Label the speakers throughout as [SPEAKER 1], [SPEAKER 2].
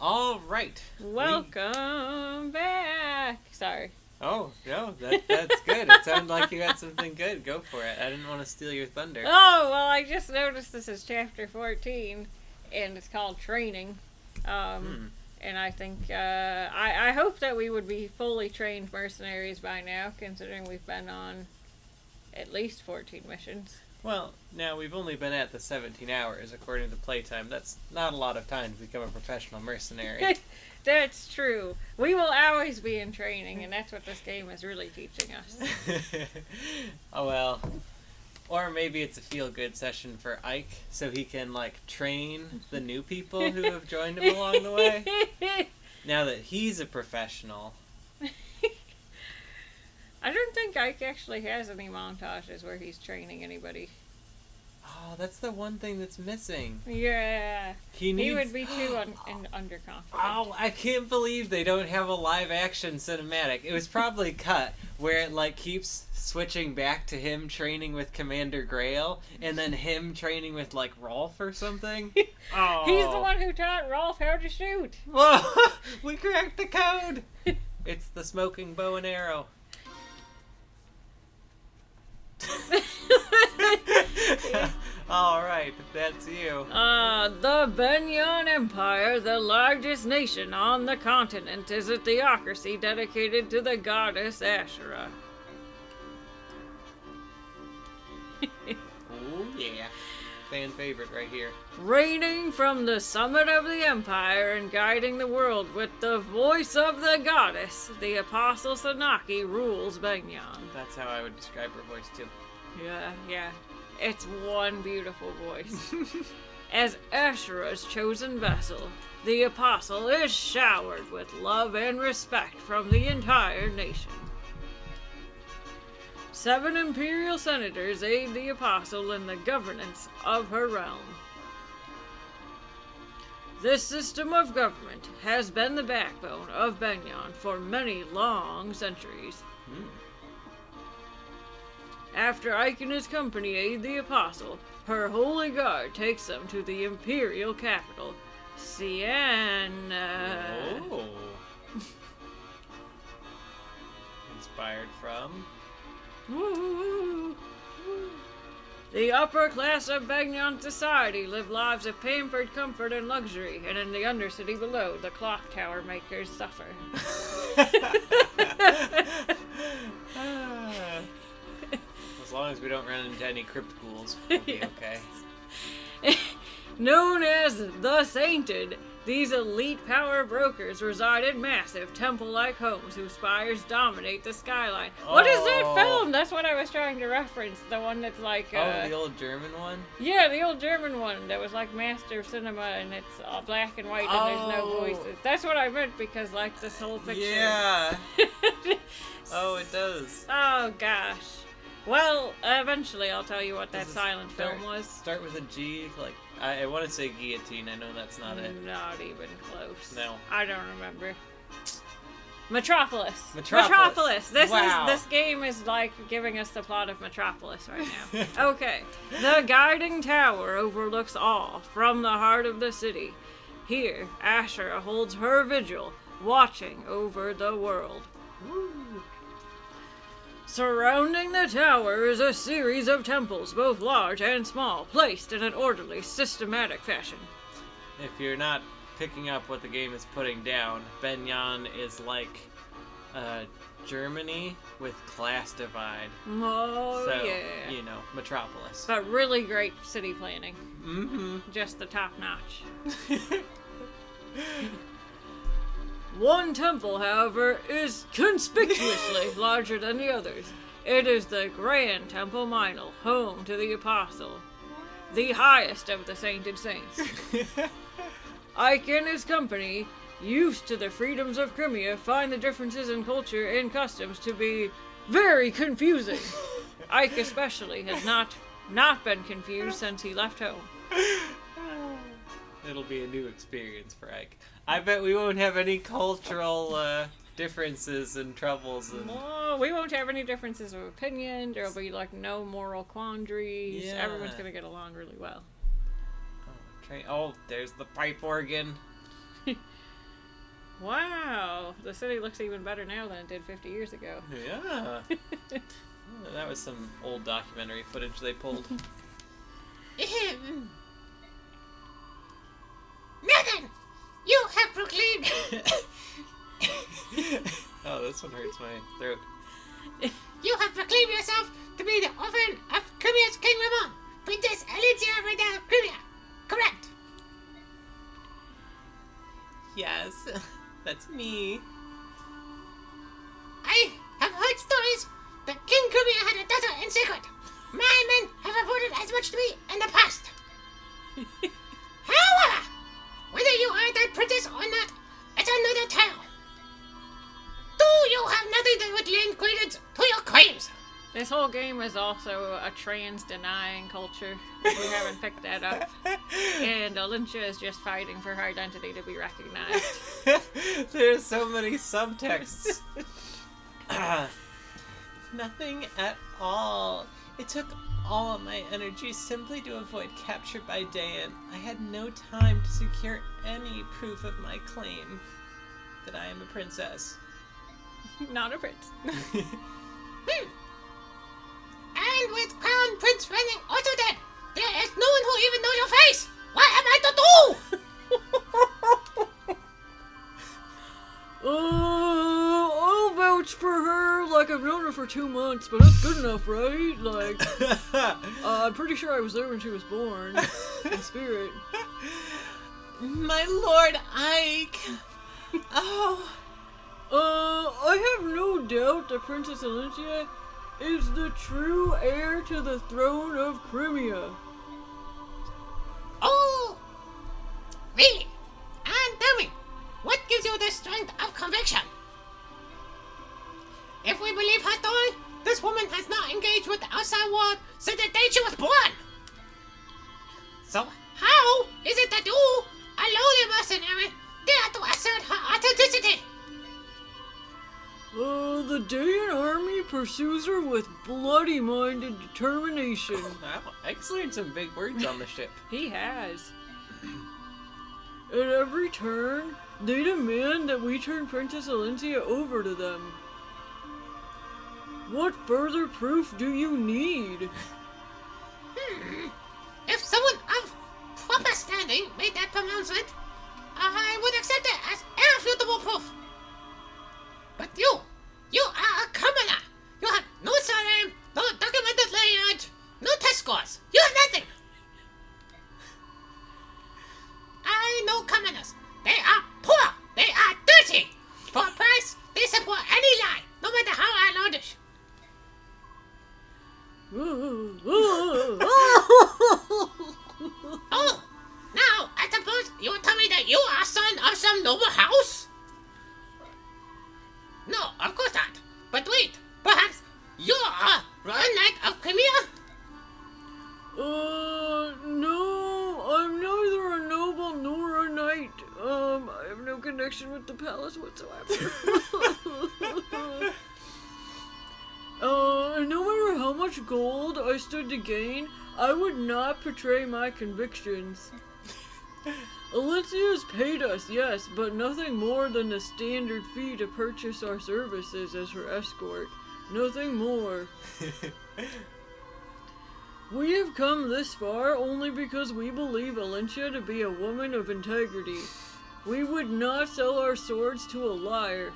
[SPEAKER 1] All right.
[SPEAKER 2] Welcome back. Sorry.
[SPEAKER 1] Oh, no, that's good. It sounded like you had something good. Go for it. I didn't want to steal your thunder.
[SPEAKER 2] Oh, well, I just noticed this is chapter 14, and it's called Training. And I think, I hope that we would be fully trained mercenaries by now, considering we've been on at least 14 missions.
[SPEAKER 1] Well, now we've only been at the 17 hours, according to playtime. That's not a lot of time to become a professional mercenary.
[SPEAKER 2] That's true. We will always be in training, and that's what this game is really teaching us.
[SPEAKER 1] Oh, well. Or maybe it's a feel-good session for Ike, so he can, train the new people who have joined him along the way. Now that he's a professional.
[SPEAKER 2] I don't think Ike actually has any montages where he's training anybody.
[SPEAKER 1] Oh, that's the one thing that's missing.
[SPEAKER 2] Yeah. He would be too underconfident.
[SPEAKER 1] Oh, I can't believe they don't have a live-action cinematic. It was probably cut, where it, keeps switching back to him training with Commander Grail, and then him training with, Rolf or something. Oh.
[SPEAKER 2] He's the one who taught Rolf how to shoot.
[SPEAKER 1] Whoa! We cracked the code! It's the smoking bow and arrow. Alright, that's you.
[SPEAKER 2] The Benyon Empire, the largest nation on the continent, is a theocracy dedicated to the goddess Asherah.
[SPEAKER 1] Oh yeah. Fan favorite right here.
[SPEAKER 2] Reigning from the summit of the empire and guiding the world with the voice of the goddess, the Apostle Sanaki rules Benyon.
[SPEAKER 1] That's how I would describe her voice too.
[SPEAKER 2] Yeah. It's one beautiful voice. As Asherah's chosen vessel, the Apostle is showered with love and respect from the entire nation. 7 imperial senators aid the Apostle in the governance of her realm. This system of government has been the backbone of Benyon for many long centuries. After Ike and his company aid the Apostle, her holy guard takes them to the imperial capital, Siena.
[SPEAKER 1] Oh. Inspired from?
[SPEAKER 2] Woo. The upper class of Benyon society live lives of pampered comfort and luxury, and in the undercity below, the clock tower makers suffer.
[SPEAKER 1] As long as we don't run into any crypt ghouls, we'll be okay.
[SPEAKER 2] Known as the Sainted, these elite power brokers reside in massive temple-like homes whose spires dominate the skyline. Oh. What is that film? That's what I was trying to reference. The one that's
[SPEAKER 1] the old German one?
[SPEAKER 2] Yeah, the old German one that was Master of Cinema, and it's all black and white and there's no voices. That's what I meant because, this whole picture. Yeah.
[SPEAKER 1] Oh, it does.
[SPEAKER 2] Oh, gosh. Well, eventually I'll tell you what that silent film was.
[SPEAKER 1] Start with a G, I want to say guillotine. I know that's not it.
[SPEAKER 2] Not even close.
[SPEAKER 1] No.
[SPEAKER 2] I don't remember. Metropolis.
[SPEAKER 1] Wow.
[SPEAKER 2] This game is giving us the plot of Metropolis right now. Okay. The guiding tower overlooks all from the heart of the city. Here, Asherah holds her vigil, watching over the world. Woo. Surrounding the tower is a series of temples, both large and small, placed in an orderly, systematic fashion.
[SPEAKER 1] If you're not picking up what the game is putting down, Benyon is Germany with class divide.
[SPEAKER 2] Oh,
[SPEAKER 1] so,
[SPEAKER 2] yeah.
[SPEAKER 1] Metropolis.
[SPEAKER 2] But really great city planning.
[SPEAKER 1] Mm-hmm.
[SPEAKER 2] Just the top notch. One temple, however, is conspicuously larger than the others. It is the Grand Temple Minor, home to the Apostle, the highest of the sainted saints. Ike and his company, used to the freedoms of Crimea, find the differences in culture and customs to be very confusing. Ike especially has not been confused since he left home.
[SPEAKER 1] It'll be a new experience for Ike. I bet we won't have any cultural differences and troubles.
[SPEAKER 2] No, we won't have any differences of opinion. There'll be no moral quandaries. Yeah. Everyone's going to get along really well.
[SPEAKER 1] Oh, there's the pipe organ.
[SPEAKER 2] Wow, the city looks even better now than it did 50 years ago.
[SPEAKER 1] Yeah. Oh, that was some old documentary footage they pulled.
[SPEAKER 3] Megan, you have proclaimed.
[SPEAKER 1] Oh, this one hurts my throat.
[SPEAKER 3] You have proclaimed yourself to be the orphan of Crimea's King Ramon, Princess Alicia Rada Crimea. Correct.
[SPEAKER 1] Yes, that's me.
[SPEAKER 3] I have heard stories that King Crimea had a daughter in secret. My men have reported as much to me in the past. However, whether you are that princess or not, it's another tale. Do you have nothing that would lend credence to your claims?
[SPEAKER 2] This whole game is also a trans-denying culture, if you haven't picked that up. And Alicia is just fighting for her identity to be recognized.
[SPEAKER 1] There's so many subtexts. Nothing at all. It took all of my energy simply to avoid capture by Dan. I had no time to secure any proof of my claim that I am a princess.
[SPEAKER 2] Not a prince.
[SPEAKER 3] And with Crown Prince running also dead, there is no one who even knows your face. What am I to do?
[SPEAKER 2] I'll vouch for her like I've known her for 2 months, but that's good enough, right? Like, I'm pretty sure I was there when she was born. In spirit.
[SPEAKER 1] My Lord Ike! Oh.
[SPEAKER 2] I have no doubt that Princess Alicia is the true heir to the throne of Crimea.
[SPEAKER 3] Oh, really? And tell me, what gives you the strength of conviction? If we believe her story, this woman has not engaged with the outside world since the day she was born. So how is it that you, a lowly mercenary, dare to assert her authenticity?
[SPEAKER 2] The Dayan army pursues her with bloody-minded determination.
[SPEAKER 1] Wow, Ike's learned some big words on the ship.
[SPEAKER 2] He has. At every turn, they demand that we turn Princess Alicia over to them. What further proof do you need?
[SPEAKER 3] If someone of proper standing made that pronouncement, I would accept it as irrefutable proof. But you are a commoner. You have no surname, no documented lineage, no test scores. You have nothing. I know commoners. They are poor. They are dirty. For a price, they support any lie, no matter how outlandish. Oh, now I suppose you will tell me that you are son of some noble house? No, of course not. But wait, perhaps you are Royal Knight of Crimea?
[SPEAKER 2] No, I'm neither a noble nor a knight. I have no connection with the palace whatsoever. No matter how much gold I stood to gain, I would not betray my convictions. Alicia's paid us, yes, but nothing more than the standard fee to purchase our services as her escort. Nothing more. We have come this far only because we believe Alicia to be a woman of integrity. We would not sell our swords to a liar.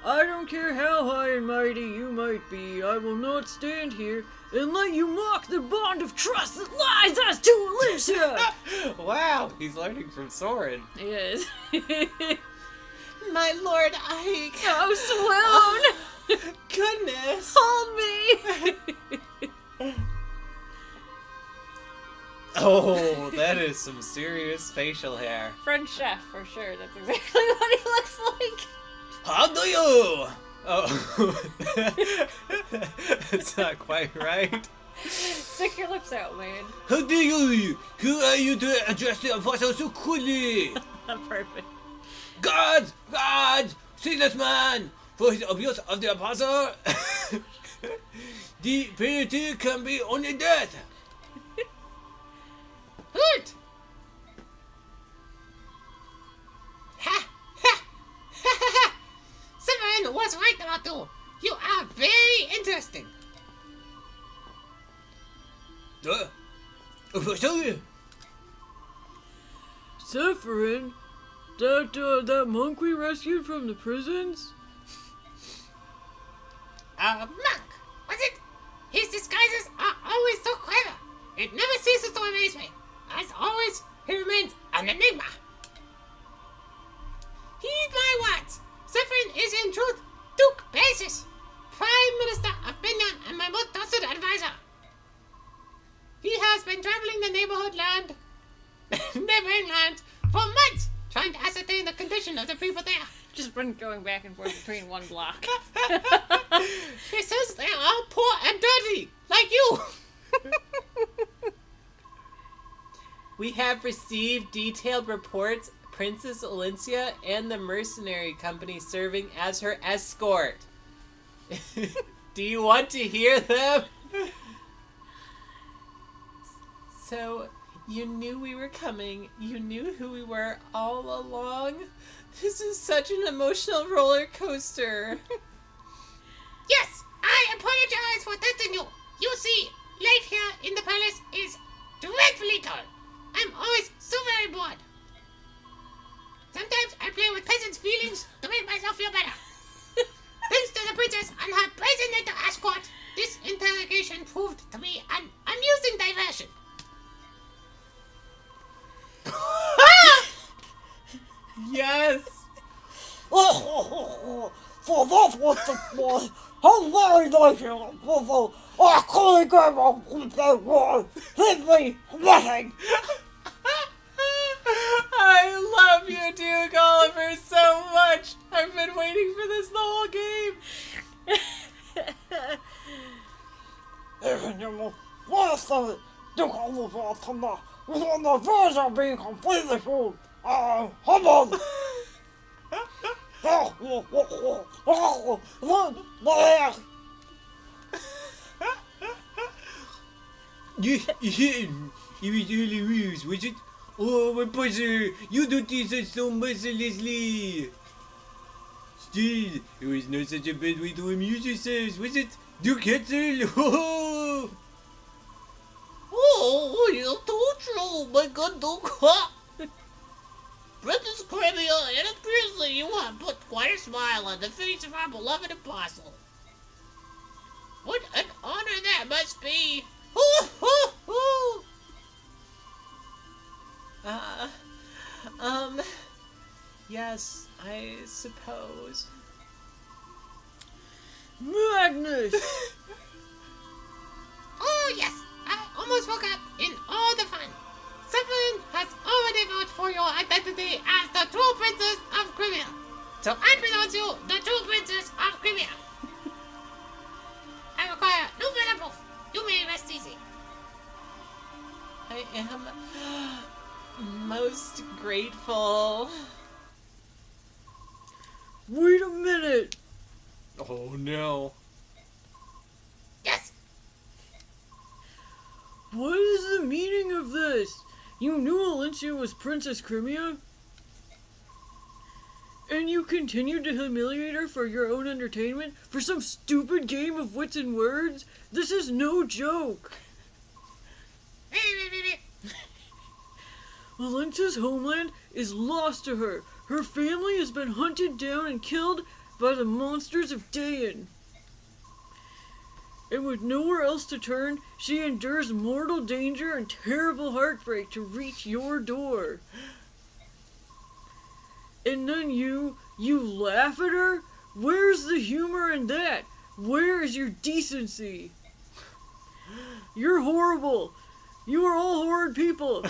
[SPEAKER 2] I don't care how high and mighty you might be, I will not stand here and let you mock the bond of trust that lies us to Alicia!
[SPEAKER 1] Wow, he's learning from Soren.
[SPEAKER 2] He is.
[SPEAKER 1] My Lord Ike!
[SPEAKER 2] Oh, swoon!
[SPEAKER 1] Goodness!
[SPEAKER 2] Hold me!
[SPEAKER 1] Oh, that is some serious facial hair.
[SPEAKER 2] French chef, for sure. That's exactly what he looks like.
[SPEAKER 1] How do you? Oh, that's not quite right.
[SPEAKER 2] Stick your lips out, man.
[SPEAKER 1] How do you? Who are you to address the apostle so coolly?
[SPEAKER 2] Perfect.
[SPEAKER 1] God! See this man! For his abuse of the apostle, the penalty can be only death.
[SPEAKER 3] Good. was right about you. You are very interesting.
[SPEAKER 2] Sephirin? That monk we rescued from the prisons?
[SPEAKER 3] Monk, was it? His disguises are always so clever. It never ceases to amaze me. As always, he remains an enigma. Heed my words. Sephirin is in truth Duke Basis, Prime Minister of Binyan and my most trusted advisor. He has been traveling the neighboring land for months, trying to ascertain the condition of the people there.
[SPEAKER 2] Just been going back and forth between one block.
[SPEAKER 3] He says they are all poor and dirty, like you.
[SPEAKER 1] We have received detailed reports Princess Olencia and the mercenary company serving as her escort. Do you want to hear them? So, you knew we were coming. You knew who we were all along. This is such an emotional roller coaster.
[SPEAKER 3] Yes, I apologize for testing you. You see, life here in the palace is dreadfully dull. I'm always so very bored. Sometimes I play with peasants' feelings to make myself feel better. Thanks to the princess and her brazen little escort, this interrogation proved to be an amusing diversion.
[SPEAKER 1] Yes!
[SPEAKER 4] So that's what this was. How very nice of you. I couldn't get my that wrong. Hit me, nothing.
[SPEAKER 1] I love you, Duke Oliver, so much. I've been waiting for this the whole game.
[SPEAKER 4] Even you last of it, Duke Oliver Thunder was on the verge of being completely fooled. Hold on.
[SPEAKER 5] It was really ruse, was it? Oh, my buzzer! You do this so mercilessly! Still, it was not such a bad way to amuse yourselves, was it? Duke Hetzel!
[SPEAKER 3] Oh, you're too true, my good Duke. Princess Crimea, it appears that you have put quite a smile on the face of our beloved apostle. What an honor that must be! Hoo, hoo, hoo.
[SPEAKER 1] Yes, I suppose.
[SPEAKER 2] Magnus!
[SPEAKER 3] Oh yes, I almost forgot in all the fun. Sephirin has already vouched for your identity as the true princess of Crimea. So I pronounce you the true princess of Crimea. I require no further proof. You may rest easy.
[SPEAKER 1] I am most grateful.
[SPEAKER 2] Wait a minute!
[SPEAKER 1] Oh no.
[SPEAKER 3] Yes.
[SPEAKER 2] What is the meaning of this? You knew Olencia was Princess Crimea? And you continued to humiliate her for your own entertainment? For some stupid game of wits and words? This is no joke! Olencia's homeland is lost to her. Her family has been hunted down and killed by the monsters of Dayan. And with nowhere else to turn, she endures mortal danger and terrible heartbreak to reach your door. And then you laugh at her? Where's the humor in that? Where is your decency? You're horrible. You are all horrid people.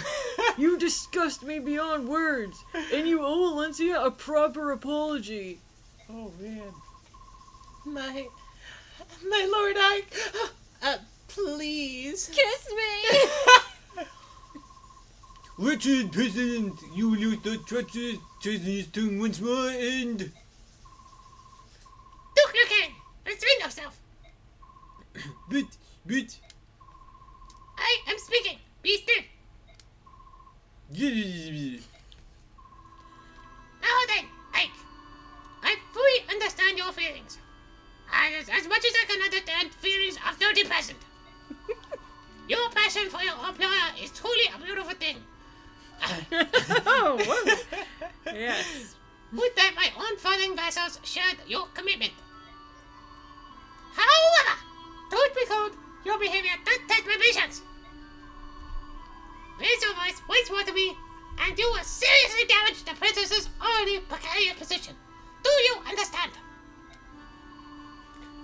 [SPEAKER 2] You disgust me beyond words. And you owe Olencia a proper apology.
[SPEAKER 1] Oh man. My Lord Ike, please.
[SPEAKER 2] Kiss me!
[SPEAKER 5] Wretched peasant, you lose the treacherous chasing his tongue once more and...
[SPEAKER 3] Duke Lucan, restrain yourself.
[SPEAKER 5] But...
[SPEAKER 3] I am speaking. Be still. Now then, Ike. I fully understand your feelings.
[SPEAKER 2] Oh, whoa. Yes.
[SPEAKER 3] Would that my unfurling vessels shared your commitment. However, truth be told, your behavior does test my patience. Raise your voice once more to me, and you will seriously damage the princess's already precarious position. Do you understand?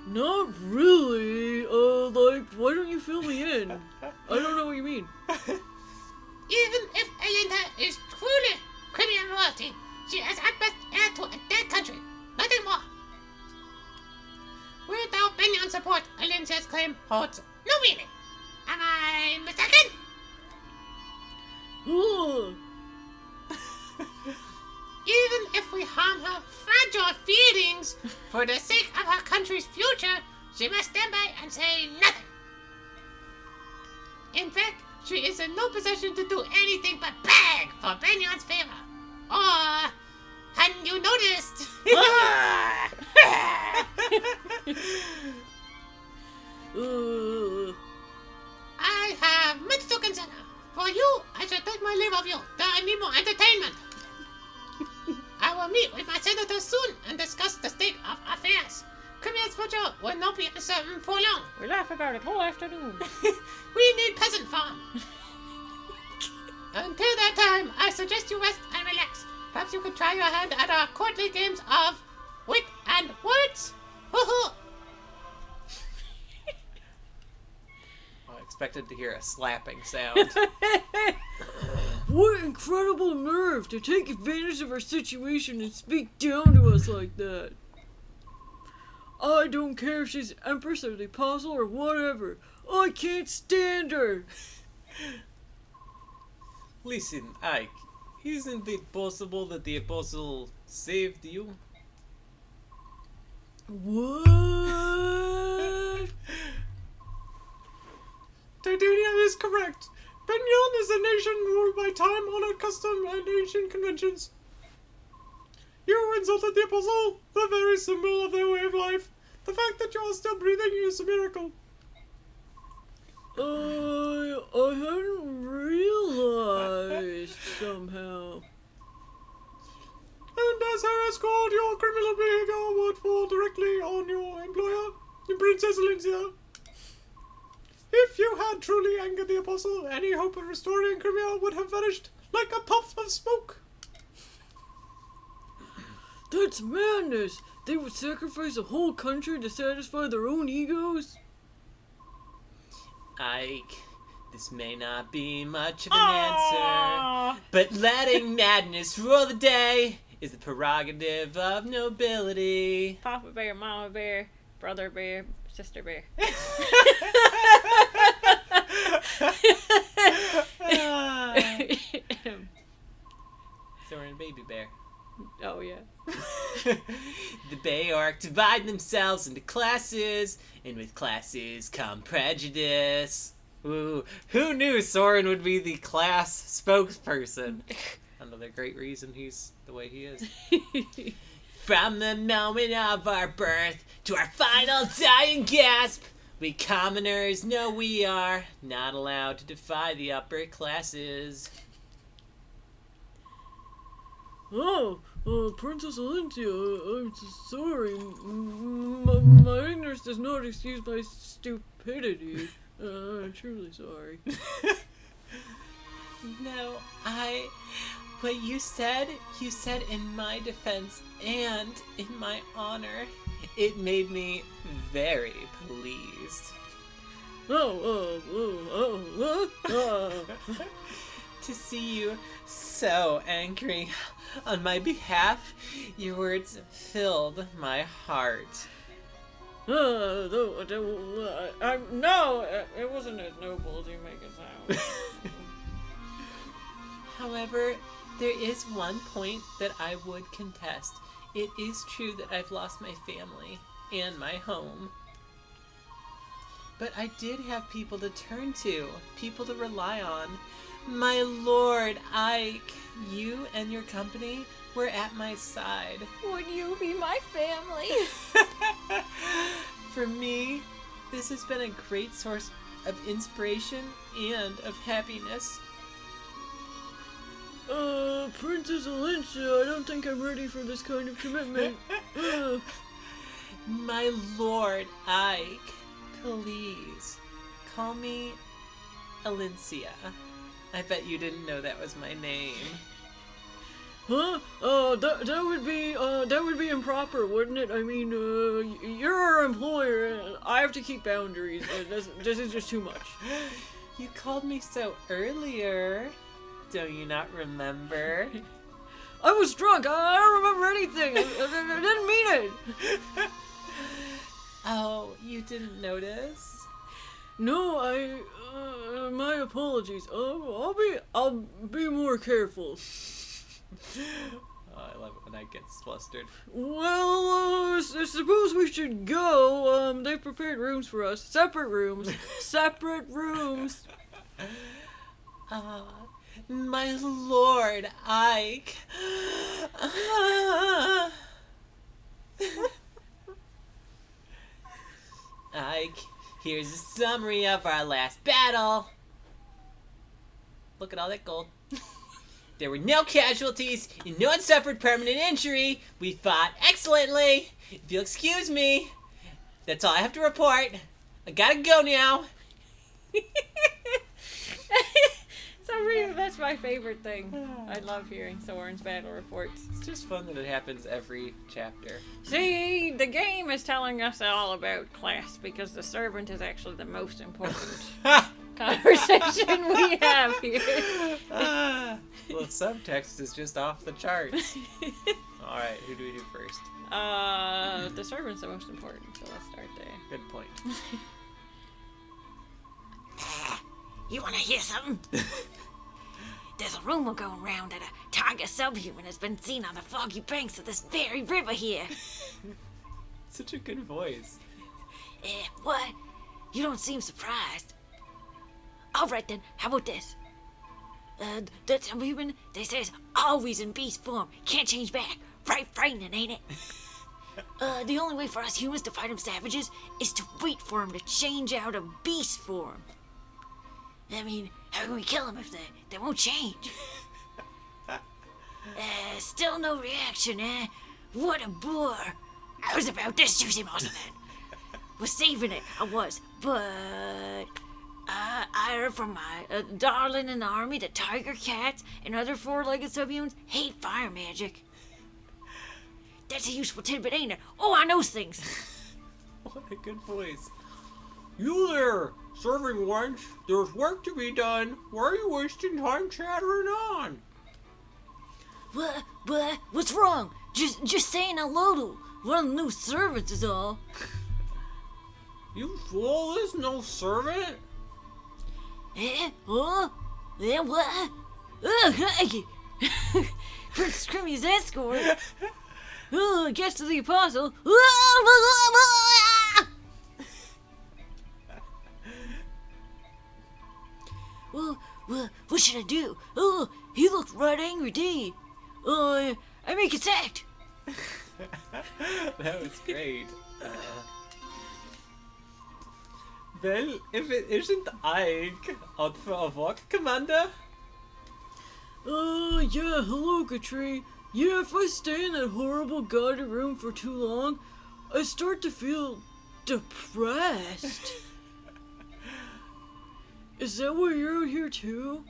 [SPEAKER 2] Not really. Like, why don't you fill me in? I don't know what you mean.
[SPEAKER 3] Even if Alinda is truly Crimean royalty, she is at best heir to a dead country. Nothing more. Without Benyon support, Alinda's claim holds no meaning. Am I mistaken?
[SPEAKER 2] Oh.
[SPEAKER 3] Even if we harm her fragile feelings for the sake of her country's future, she must stand by and say nothing. In fact, she is in no position to do anything but beg for Benyon's favor. Or, hadn't you noticed? I have much to consider. For you, I shall take my leave of you. I need more entertainment. I will meet with my senator soon and discuss the state of affairs. Crimea's future will not be uncertain for long.
[SPEAKER 2] We laugh about it whole afternoon.
[SPEAKER 3] We need peasant farm. Until that time, I suggest you rest and relax. Perhaps you could try your hand at our courtly games of wit and words. Hoo-hoo.
[SPEAKER 1] I expected to hear a slapping sound.
[SPEAKER 2] What incredible nerve to take advantage of our situation and speak down to us like that. I don't care if she's Empress of the Apostle or whatever. I can't stand her.
[SPEAKER 1] Listen, Ike, isn't it possible that the Apostle saved you?
[SPEAKER 2] What?
[SPEAKER 5] Titania is correct. Benyon is a nation ruled by time-honored custom and ancient conventions. You insulted the Apostle, the very symbol of their way of life. The fact that you are still breathing is a miracle.
[SPEAKER 2] I hadn't realized somehow.
[SPEAKER 5] And as her escort, your criminal behavior would fall directly on your employer, Princess Alincia. If you had truly angered the Apostle, any hope of restoring Crimea would have vanished like a puff of smoke.
[SPEAKER 2] That's madness! They would sacrifice a whole country to satisfy their own egos?
[SPEAKER 1] Ike, this may not be much of an answer, but letting madness rule the day is the prerogative of nobility.
[SPEAKER 2] Papa bear, mama bear, brother bear, sister bear.
[SPEAKER 1] Soren and Baby Bear.
[SPEAKER 2] Oh, yeah.
[SPEAKER 1] The Bayark divide themselves into classes, and with classes come prejudice. Ooh, who knew Soren would be the class spokesperson? Another great reason he's the way he is. From the moment of our birth to our final dying gasp, we commoners know we are not allowed to defy the upper classes.
[SPEAKER 2] Oh, Princess Alincia, I'm so sorry. My ignorance does not excuse my stupidity. I'm truly sorry.
[SPEAKER 1] No, what you said in my defense and in my honor. It made me very pleased. To see you so angry on my behalf, your words filled my heart.
[SPEAKER 2] No, it wasn't as noble as you make it sound.
[SPEAKER 1] However, there is one point that I would contest. It is true that I've lost my family and my home. But I did have people to turn to, people to rely on. My lord, Ike, you and your company were at my side.
[SPEAKER 2] Would you be my family?
[SPEAKER 1] For me, this has been a great source of inspiration and of happiness.
[SPEAKER 2] Princess Alencia, I don't think I'm ready for this kind of commitment. Ugh.
[SPEAKER 1] My lord Ike, please call me Alencia. I bet you didn't know that was my name.
[SPEAKER 2] Huh? That would be improper, wouldn't it? I mean, you're our employer, and I have to keep boundaries. This is just too much.
[SPEAKER 1] You called me so earlier. Do you not remember?
[SPEAKER 2] I was drunk. I don't remember anything. I didn't mean it.
[SPEAKER 1] Oh, you didn't notice?
[SPEAKER 2] No, my apologies. I'll be more careful.
[SPEAKER 1] Oh, I love it when I get flustered.
[SPEAKER 2] Well, I suppose we should go. They prepared rooms for us. Separate rooms. Separate rooms.
[SPEAKER 1] My lord Ike. Ike, here's a summary of our last battle. Look at all that gold. There were no casualties and no one suffered permanent injury. We fought excellently. If you'll excuse me, that's all I have to report. I gotta go now.
[SPEAKER 2] That's my favorite thing. I love hearing Soren's battle reports.
[SPEAKER 1] It's just fun that it happens every chapter.
[SPEAKER 2] See, the game is telling us all about class because the servant is actually the most important conversation we have here.
[SPEAKER 1] Well, subtext is just off the charts. Alright, who do we do first?
[SPEAKER 2] The servant's the most important, so let's start there.
[SPEAKER 1] Good point.
[SPEAKER 3] You wanna hear something? There's a rumor going around that a tiger subhuman has been seen on the foggy banks of this very river here.
[SPEAKER 1] Such a good voice.
[SPEAKER 3] What? You don't seem surprised. Alright then, how about this? The subhuman, they say, is always in beast form. Can't change back. Right frightening, ain't it? The only way for us humans to fight them savages is to wait for them to change out of beast form. I mean, how can we kill them if they won't change? Still no reaction, eh? What a bore. I was about this juicy morsel then. Was saving it, I was. But I heard from my darling in the army that tiger cats and other four-legged subhumans hate fire magic. That's a useful tidbit, ain't it? Oh, I knows things.
[SPEAKER 1] What a good voice.
[SPEAKER 5] You there, serving wench. There's work to be done. Why are you wasting time chattering on?
[SPEAKER 3] What's wrong? Just saying hello to one of the new servants is all.
[SPEAKER 5] You fool, there's no servant.
[SPEAKER 3] Huh? What? Prince Crimmy's escort. Gets to the apostle. What should I do? Oh, he looked right angry, did he? I make it act.
[SPEAKER 1] That was great. Well, if it isn't Ike, out for a walk, Commander?
[SPEAKER 2] Yeah, hello, Katri. Yeah, if I stay in that horrible guarded room for too long, I start to feel depressed. Is that why you're out here too?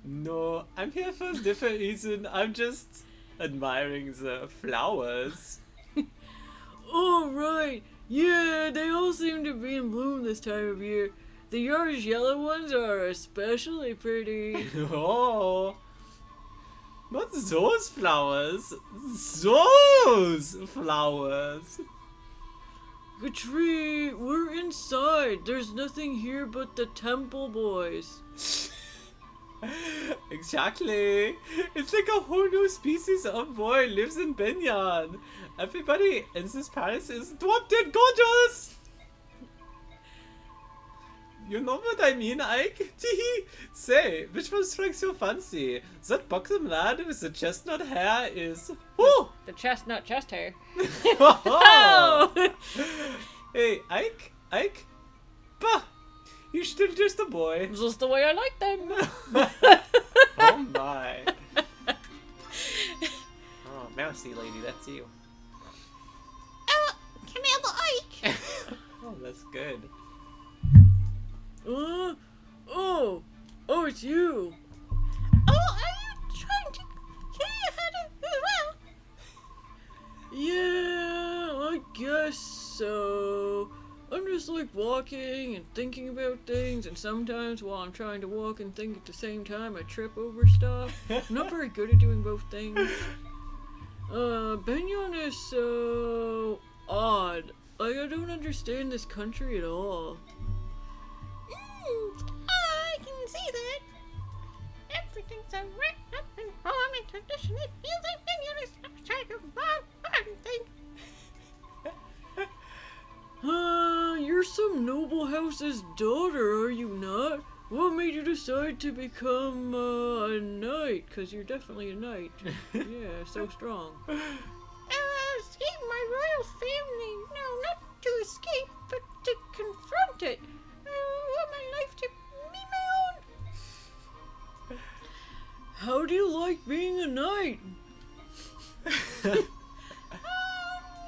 [SPEAKER 1] No, I'm here for a different reason. I'm just admiring the flowers.
[SPEAKER 2] Oh, right. Yeah, they all seem to be in bloom this time of year. The yellowish yellow ones are especially pretty.
[SPEAKER 1] Oh, not those flowers. Those flowers.
[SPEAKER 2] Katri, we're inside. There's nothing here but the temple boys.
[SPEAKER 1] Exactly. It's like a whole new species of boy lives in Benyan. Everybody in this palace is drop dead gorgeous. You know what I mean, Ike? Teehee. Say, which one strikes your fancy? That buxom lad with the chestnut hair is... Woo!
[SPEAKER 2] The chestnut chest hair.
[SPEAKER 1] Oh! Hey, Ike? Bah! You're still just a boy.
[SPEAKER 2] Just the way I like them.
[SPEAKER 1] Oh my. prophecy lady. That's you.
[SPEAKER 3] Commander Ike!
[SPEAKER 1] Oh, that's good.
[SPEAKER 2] Oh, it's you.
[SPEAKER 3] Oh, are you trying to kill your father as well?
[SPEAKER 2] Yeah, I guess so. I'm just like walking and thinking about things, and sometimes while I'm trying to walk and think at the same time, I trip over stuff. I'm not very good at doing both things. Benyon is so odd. Like, I don't understand this country at all.
[SPEAKER 3] I can see that. Everything's so wrapped up in form and tradition, it feels like Benyon is lost track of modern thing.
[SPEAKER 2] You're some noble house's daughter, are you not? What made you decide to become, a knight? 'Cause you're definitely a knight. Yeah, so strong.
[SPEAKER 3] Escape my royal family. No, not to escape, but to confront it. I want my life to be my own.
[SPEAKER 2] How do you like being a knight?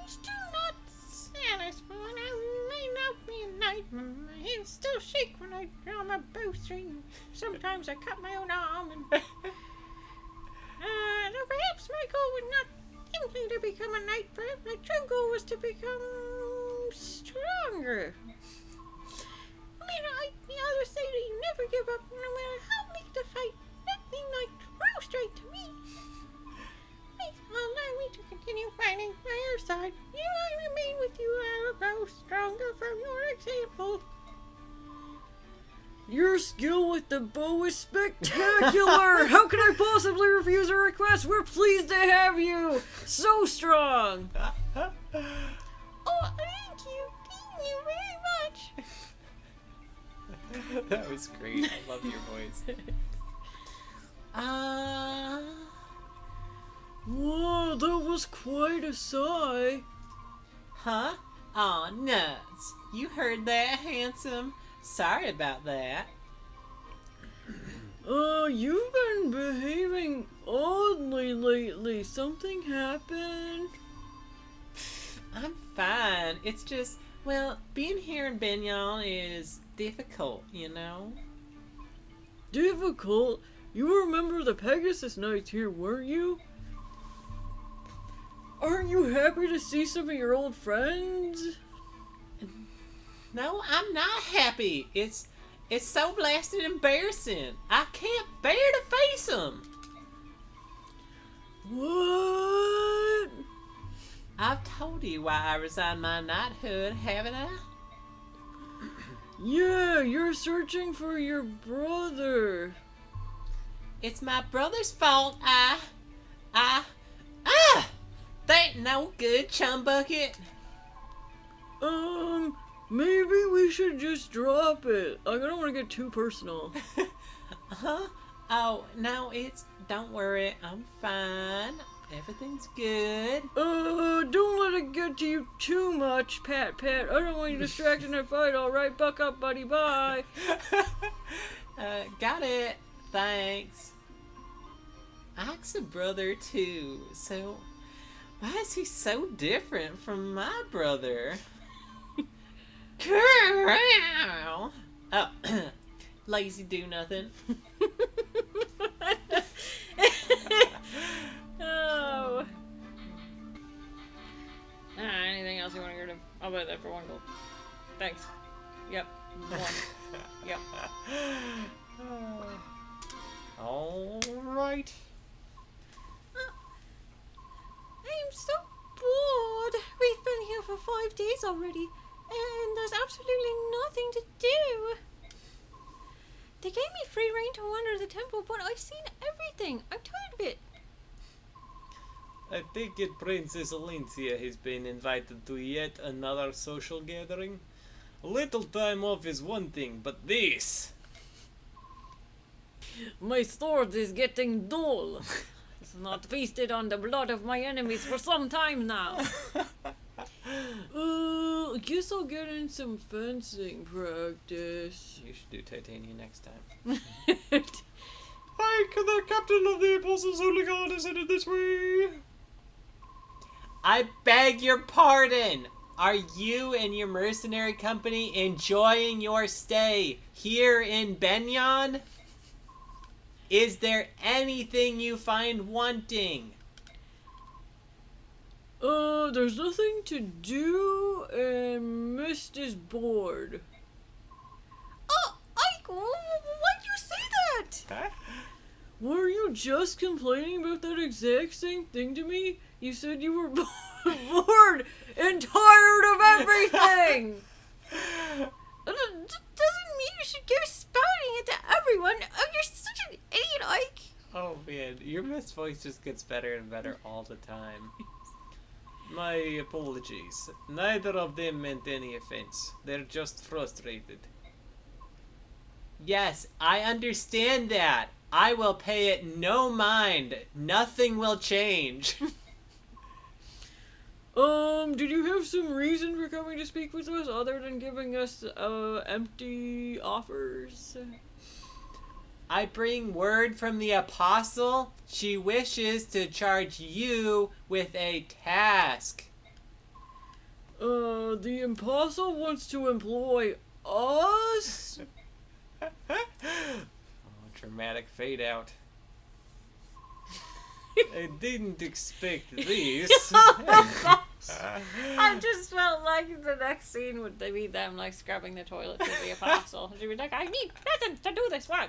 [SPEAKER 3] Still not satisfied. I may not be a knight. My hands still shake when I draw my bowstring. Sometimes I cut my own arm. And perhaps my goal was not simply to become a knight. Perhaps my true goal was to become stronger. I mean, the others say that you never give up, no matter how big the fight. Nothing like true strength to me. Please allow me to continue fighting by your side. I remain with you, I will grow stronger from your example.
[SPEAKER 2] Your skill with the bow is spectacular! How can I possibly refuse a request? We're pleased to have you! So strong!
[SPEAKER 3] Oh, thank you. Thank you very much.
[SPEAKER 1] That was great. I love your voice.
[SPEAKER 2] Whoa, that was quite a sigh.
[SPEAKER 1] Huh? Aw, nuts. You heard that, handsome? Sorry about that.
[SPEAKER 2] You've been behaving oddly lately. Something happened?
[SPEAKER 1] I'm fine. It's just, well, being here in Benyon is difficult, you know?
[SPEAKER 2] Difficult? You remember the Pegasus nights here, weren't you? Aren't you happy to see some of your old friends?
[SPEAKER 1] No, I'm not happy. It's so blasted embarrassing. I can't bear to face them.
[SPEAKER 2] What?
[SPEAKER 1] I've told you why I resigned my knighthood, haven't I?
[SPEAKER 2] Yeah, you're searching for your brother.
[SPEAKER 1] It's my brother's fault. That ain't no good, chum bucket.
[SPEAKER 2] Maybe we should just drop it. Like, I don't want to get too personal.
[SPEAKER 1] Huh? Oh, no, don't worry, I'm fine. Everything's good.
[SPEAKER 2] Don't let it get to you too much, Pat. I don't want you distracted in a fight, alright? Buck up, buddy, bye.
[SPEAKER 1] Got it. Thanks. Ike's a brother, too, so why is he so different from my brother? Oh, lazy do nothing.
[SPEAKER 2] Oh. Anything else you want to get rid of? I'll buy that for 1 gold. Thanks. Yep. 1. Yep.
[SPEAKER 1] All right.
[SPEAKER 3] I'm so bored. We've been here for 5 days already, and there's absolutely nothing to do. They gave me free rein to wander the temple, but I've seen everything. I'm tired of it.
[SPEAKER 5] I take it Princess Alincia has been invited to yet another social gathering. A little time off is one thing, but this...
[SPEAKER 2] My sword is getting dull. It's not feasted on the blood of my enemies for some time now. I guess I'll get in some fencing practice.
[SPEAKER 1] You should do Titania next time.
[SPEAKER 5] Ike, the captain of the Apostles' Holy Guard is headed this way.
[SPEAKER 1] I beg your pardon. Are you and your mercenary company enjoying your stay here in Benyon? Is there anything you find wanting?
[SPEAKER 2] There's nothing to do, and Mist is bored.
[SPEAKER 6] Oh, Ike, why'd you say that?
[SPEAKER 2] Were you just complaining about that exact same thing to me? You said you were bored and tired of everything!
[SPEAKER 6] Doesn't mean you should go spouting it to everyone. Oh, you're such an idiot, Ike.
[SPEAKER 1] Oh man, your Mist voice just gets better and better all the time. My apologies. Neither of them meant any offense. They're just frustrated. Yes, I understand that. I will pay it no mind. Nothing will change.
[SPEAKER 2] Did you have some reason for coming to speak with us other than giving us, empty offers?
[SPEAKER 1] I bring word from the apostle. She wishes to charge you with a task.
[SPEAKER 2] The apostle wants to employ us?
[SPEAKER 1] Oh, dramatic fade out. I didn't expect this.
[SPEAKER 2] I just felt like the next scene would be them like scrubbing the toilet with the apostle. She'd be like, I need presents to do this work.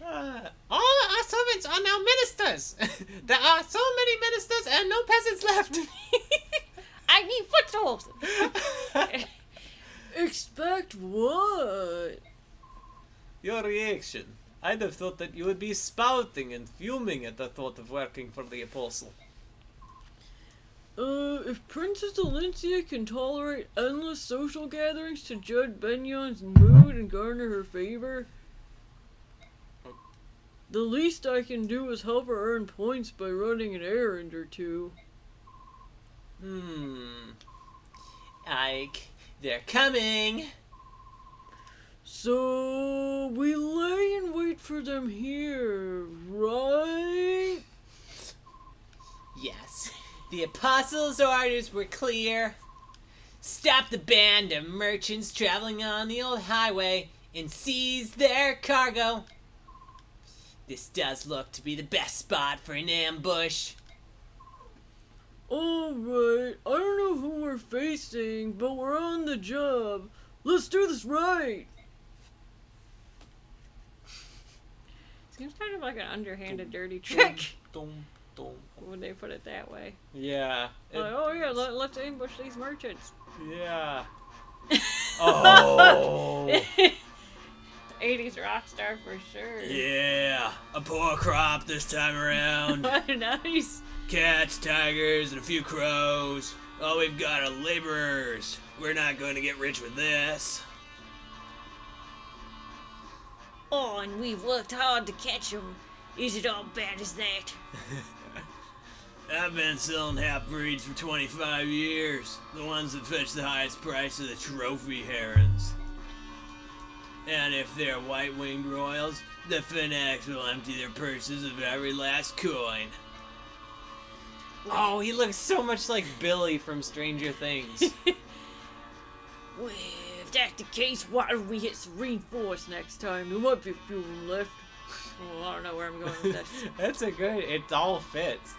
[SPEAKER 3] All our servants are now ministers. There are so many ministers and no peasants left.
[SPEAKER 2] I need footstools. Expect what?
[SPEAKER 1] Your reaction. I'd have thought that you would be spouting and fuming at the thought of working for the apostle.
[SPEAKER 2] If Princess Alencia can tolerate endless social gatherings to judge Benyon's mood and garner her favor, the least I can do is help her earn points by running an errand or two.
[SPEAKER 1] Ike, they're coming.
[SPEAKER 2] So, we lay in wait for them here, right?
[SPEAKER 1] Yes, the apostles' orders were clear. Stop the band of merchants traveling on the old highway and seize their cargo. This does look to be the best spot for an ambush.
[SPEAKER 2] Alright, I don't know who we're facing, but we're on the job. Let's do this right! Seems kind of like an underhanded, dirty trick when they put it that way.
[SPEAKER 1] Yeah.
[SPEAKER 2] Like, oh yeah, let's ambush these merchants.
[SPEAKER 1] Yeah. Oh.
[SPEAKER 2] 80s rock star for sure.
[SPEAKER 5] Yeah, a poor crop this time around.
[SPEAKER 2] Nice.
[SPEAKER 5] Cats, tigers, and a few crows. All we've got are laborers. We're not going to get rich with this.
[SPEAKER 6] Oh, and we've worked hard to catch them. Is it all bad as that?
[SPEAKER 5] I've been selling half-breeds for 25 years. The ones that fetch the highest price are the trophy herons. And if they're white-winged royals, the fanatics will empty their purses of every last coin.
[SPEAKER 1] Oh, he looks so much like Billy from Stranger Things.
[SPEAKER 2] Well, if that's the case, why don't we hit Serene Forest next time? There might be a few of them left. Well, I don't know where I'm going with this.
[SPEAKER 1] That's a good. It all fits.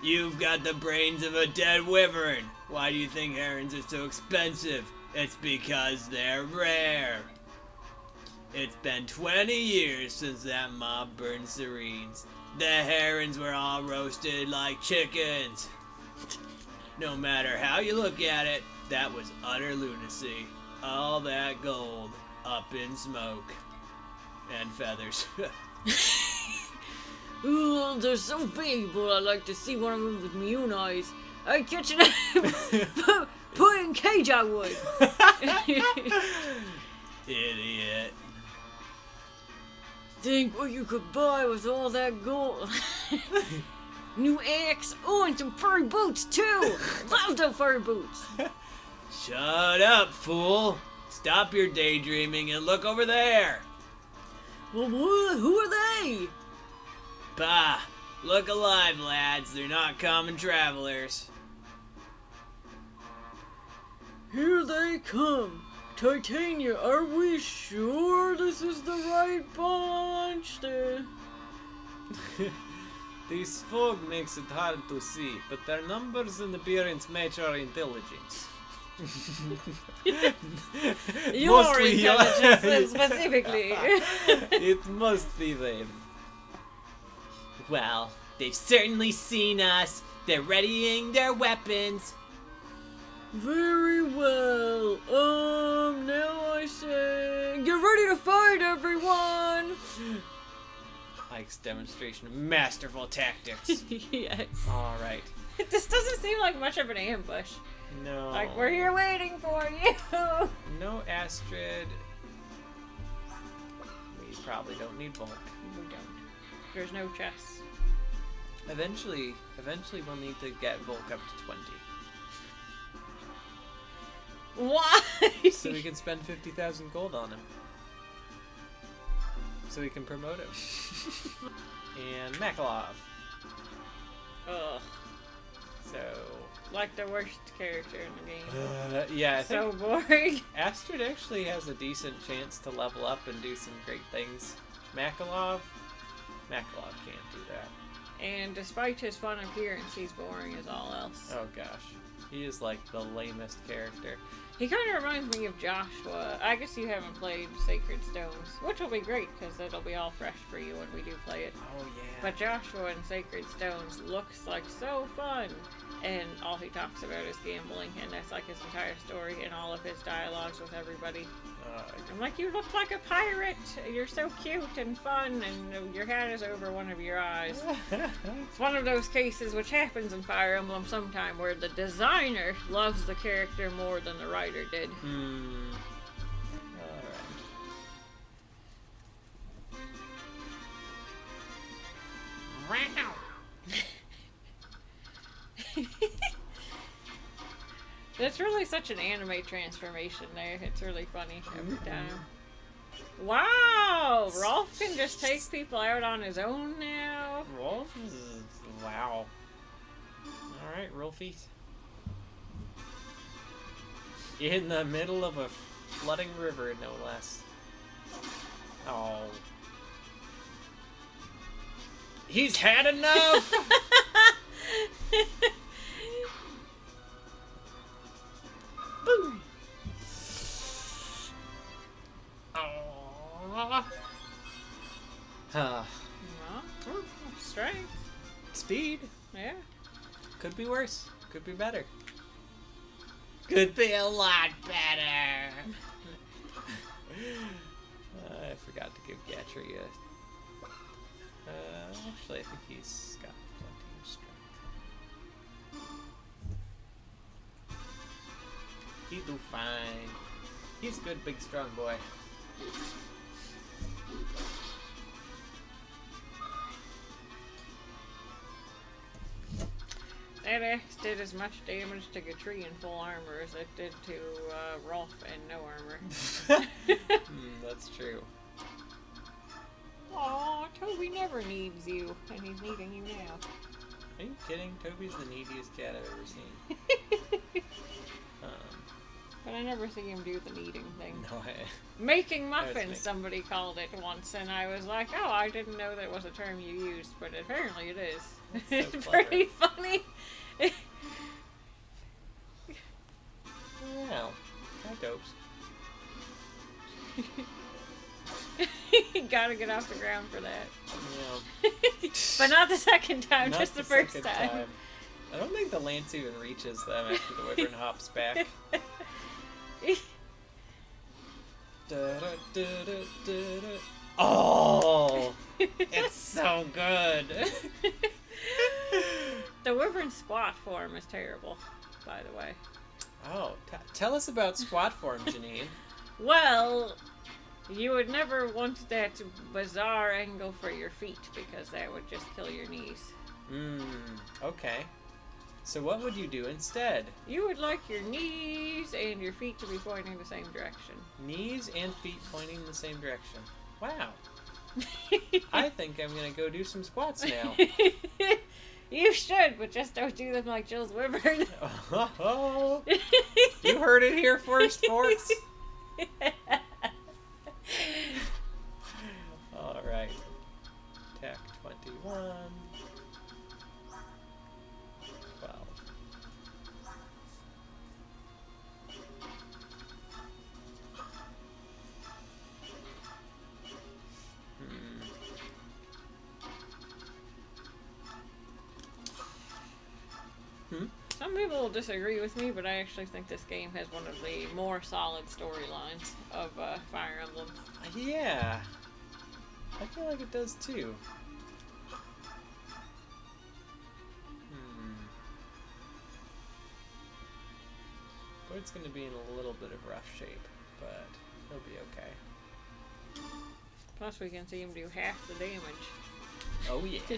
[SPEAKER 5] You've got the brains of a dead wyvern. Why do you think herons are so expensive? It's because they're rare. It's been 20 years since that mob burned Serenes. The herons were all roasted like chickens. No matter how you look at it, that was utter lunacy. All that gold up in smoke. And feathers.
[SPEAKER 2] Ooh, they're so valuable, I'd like to see one of them with my own eyes. I'd catch it put in cage, I would.
[SPEAKER 5] Idiot.
[SPEAKER 2] Think what you could buy with all that gold. New axe, oh, and some furry boots, too. Love the furry boots.
[SPEAKER 5] Shut up, fool. Stop your daydreaming and look over there.
[SPEAKER 2] Well, who are they?
[SPEAKER 5] Bah, Look alive, lads. They're not common travelers.
[SPEAKER 2] Here they come. Titania, are we sure this is the right bunch?
[SPEAKER 1] This fog makes it hard to see, but their numbers and appearance match our intelligence.
[SPEAKER 2] Your
[SPEAKER 1] Mostly,
[SPEAKER 2] intelligence specifically.
[SPEAKER 1] It must be them.
[SPEAKER 5] Well, they've certainly seen us. They're readying their weapons.
[SPEAKER 2] Very well. Now I say, get ready to fight, everyone.
[SPEAKER 1] Ike's demonstration of masterful tactics.
[SPEAKER 2] Yes.
[SPEAKER 1] All right.
[SPEAKER 2] This doesn't seem like much of an ambush.
[SPEAKER 1] No.
[SPEAKER 2] Like, we're here waiting for you.
[SPEAKER 1] No Astrid. We probably don't need bulk.
[SPEAKER 2] We don't. There's no chests.
[SPEAKER 1] Eventually we'll need to get bulk up to 20.
[SPEAKER 2] Why?
[SPEAKER 1] So we can spend 50,000 gold on him. So we can promote him. And Makalov.
[SPEAKER 2] Ugh.
[SPEAKER 1] So...
[SPEAKER 2] Like the worst character in the game.
[SPEAKER 1] yeah, I think
[SPEAKER 2] So boring.
[SPEAKER 1] Astrid actually has a decent chance to level up and do some great things. Makalov can't do that.
[SPEAKER 2] And despite his fun appearance, he's boring as all else.
[SPEAKER 1] Oh gosh. He is like the lamest character.
[SPEAKER 2] He kind of reminds me of Joshua. I guess you haven't played Sacred Stones, which will be great because it'll be all fresh for you when we do play it.
[SPEAKER 1] Oh yeah.
[SPEAKER 2] But Joshua in Sacred Stones looks like so fun. And all he talks about is gambling, and that's like his entire story and all of his dialogues with everybody. I'm like, you look like a pirate! You're so cute and fun, and your hat is over one of your eyes. It's one of those cases which happens in Fire Emblem sometime where the designer loves the character more than the writer did.
[SPEAKER 1] Alright.
[SPEAKER 3] Wow.
[SPEAKER 2] It's really such an anime transformation there. It's really funny every time. Wow! Rolf can just take people out on his own now.
[SPEAKER 1] Rolf is... wow. Alright, Rolfie. In the middle of a flooding river, no less. Oh. He's had enough! Boom!
[SPEAKER 2] Well, strength.
[SPEAKER 1] Speed.
[SPEAKER 2] Yeah.
[SPEAKER 1] Could be worse. Could be better.
[SPEAKER 5] Could be a lot better.
[SPEAKER 1] I forgot to give Gatry a... actually, I think he's got plenty of strength. He do fine. He's a good, big, strong boy.
[SPEAKER 2] That axe did as much damage to Gatry in full armor as it did to Rolf in no armor.
[SPEAKER 1] That's true.
[SPEAKER 2] Aw, Toby never needs you, and he's needing you now.
[SPEAKER 1] Are you kidding? Toby's the neediest cat I've ever seen.
[SPEAKER 2] But I never see him do the kneading thing.
[SPEAKER 1] No,
[SPEAKER 2] Making muffins,
[SPEAKER 1] making-
[SPEAKER 2] somebody called it once, and I was like, oh, I didn't know that was a term you used, but apparently it is.
[SPEAKER 1] That's so
[SPEAKER 2] It's
[SPEAKER 1] clever.
[SPEAKER 2] pretty funny.
[SPEAKER 1] Wow. Hi, Dopes.
[SPEAKER 2] You gotta get off the ground for that.
[SPEAKER 1] Yeah.
[SPEAKER 2] But not the second time,
[SPEAKER 1] Not
[SPEAKER 2] just the first
[SPEAKER 1] second
[SPEAKER 2] time.
[SPEAKER 1] I don't think the lance even reaches them after the wyvern hops back. Da-da-da-da-da-da. Oh, it's so good.
[SPEAKER 2] The wyvern squat form is terrible, by the way.
[SPEAKER 1] Oh, tell us about squat form, Janine.
[SPEAKER 2] Well, you would never want that bizarre angle for your feet because that would just kill your knees.
[SPEAKER 1] Okay. So what would you do instead?
[SPEAKER 2] You would like your knees and your feet to be pointing the same direction.
[SPEAKER 1] Knees and feet pointing in the same direction. Wow. I think I'm gonna go do some squats now.
[SPEAKER 2] You should, but just don't do them like Jules Wyvern.
[SPEAKER 1] You heard it here first, folks. Alright. Attack 21. 12.
[SPEAKER 2] Some people will disagree with me, but I actually think this game has one of the more solid storylines of Fire Emblem.
[SPEAKER 1] Yeah. I feel like it does too. Boyd's gonna be in a little bit of rough shape, but he'll be okay.
[SPEAKER 2] Plus, we can see him do half the damage.
[SPEAKER 1] Oh yeah.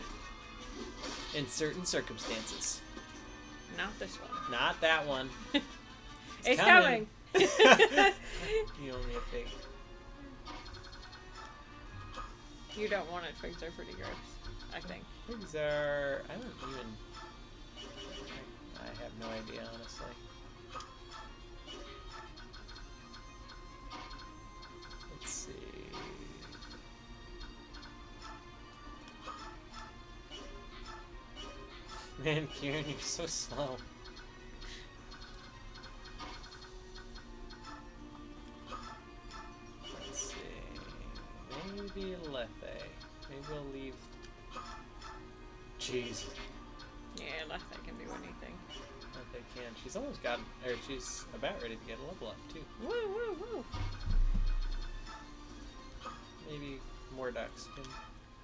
[SPEAKER 1] In certain circumstances.
[SPEAKER 2] Not this one.
[SPEAKER 1] Not that one.
[SPEAKER 2] It's coming.
[SPEAKER 1] You owe me a fig.
[SPEAKER 2] You don't want it. Figs are pretty gross, I think.
[SPEAKER 1] Figs are... I don't even... I have no idea, honestly. Let's see... Man, Kieran, you're so slow. Let's see... Maybe Lethe. Maybe we'll leave... Jeez.
[SPEAKER 2] Yeah, Lethe can do anything.
[SPEAKER 1] Lethe can. She's almost got... Or she's about ready to get a level up, too.
[SPEAKER 2] Woo, woo, woo.
[SPEAKER 1] Maybe more ducks can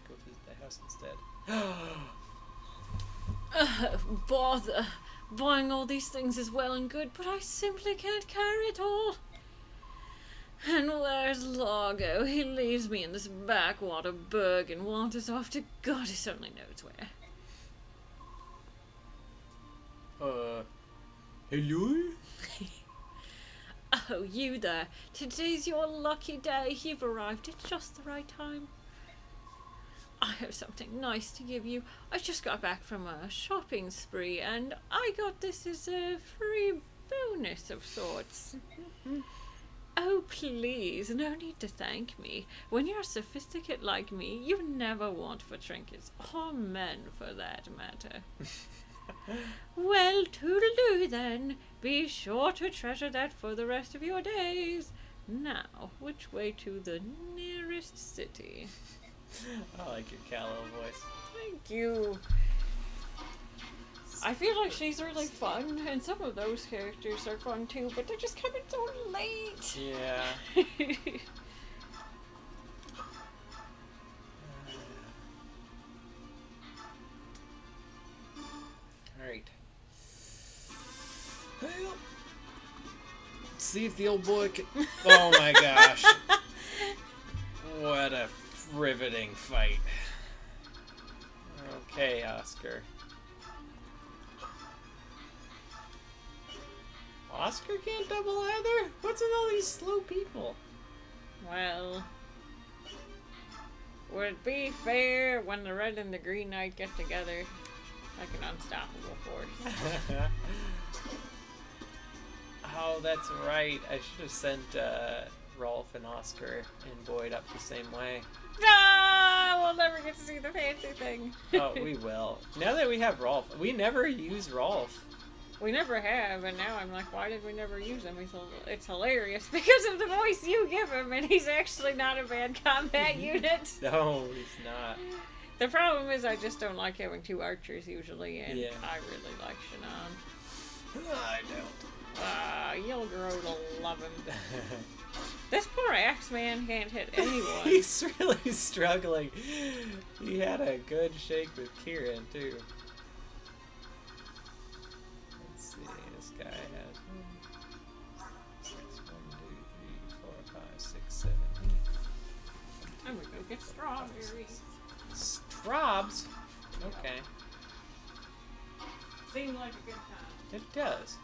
[SPEAKER 1] go visit the house instead.
[SPEAKER 2] Bother. Buying all these things is well and good, but I simply can't carry it all. And where's Largo? He leaves me in this backwater burg and wanders off to goddess only knows where.
[SPEAKER 5] Hello?
[SPEAKER 2] Oh, you there. Today's your lucky day. You've arrived at just the right time. I have something nice to give you. I just got back from a shopping spree and I got this as a free bonus of sorts. Oh, please, no need to thank me. When you're sophisticated like me, you never want for trinkets, or men for that matter. Well, toodaloo then. Be sure to treasure that for the rest of your days. Now, which way to the nearest city?
[SPEAKER 1] I like your Callow voice.
[SPEAKER 2] Thank you. I feel like she's really fun, and some of those characters are fun too, but they're just coming so late.
[SPEAKER 1] Yeah. Alright. See if the old boy can... Oh my gosh. What a riveting fight. Okay, Oscar. Oscar can't double either? What's with all these slow people?
[SPEAKER 2] Well, would it be fair when the Red and the Green Knight get together like an unstoppable force?
[SPEAKER 1] Oh, that's right. I should have sent Rolf and Oscar and Boyd up the same way.
[SPEAKER 2] Ah, we'll never get to see the fancy thing.
[SPEAKER 1] Oh, we will. Now that we have Rolf, we never use Rolf.
[SPEAKER 2] We never have, and now I'm like, why did we never use him? It's hilarious because of the voice you give him, and he's actually not a bad combat unit.
[SPEAKER 1] No, he's not.
[SPEAKER 2] The problem is I just don't like having two archers usually, and
[SPEAKER 1] Yeah.
[SPEAKER 2] I really like Shannon.
[SPEAKER 1] I don't.
[SPEAKER 2] You'll grow to love him. This poor Axeman can't hit anyone.
[SPEAKER 1] He's really struggling. He had a good shake with Kieran, too. Let's see, this guy has 1, 2, 3, 4, 5, 6, 7, 8.
[SPEAKER 2] I'm gonna go get strawberries.
[SPEAKER 1] Strobs? Okay.
[SPEAKER 2] Seemed like a good time.
[SPEAKER 1] It does.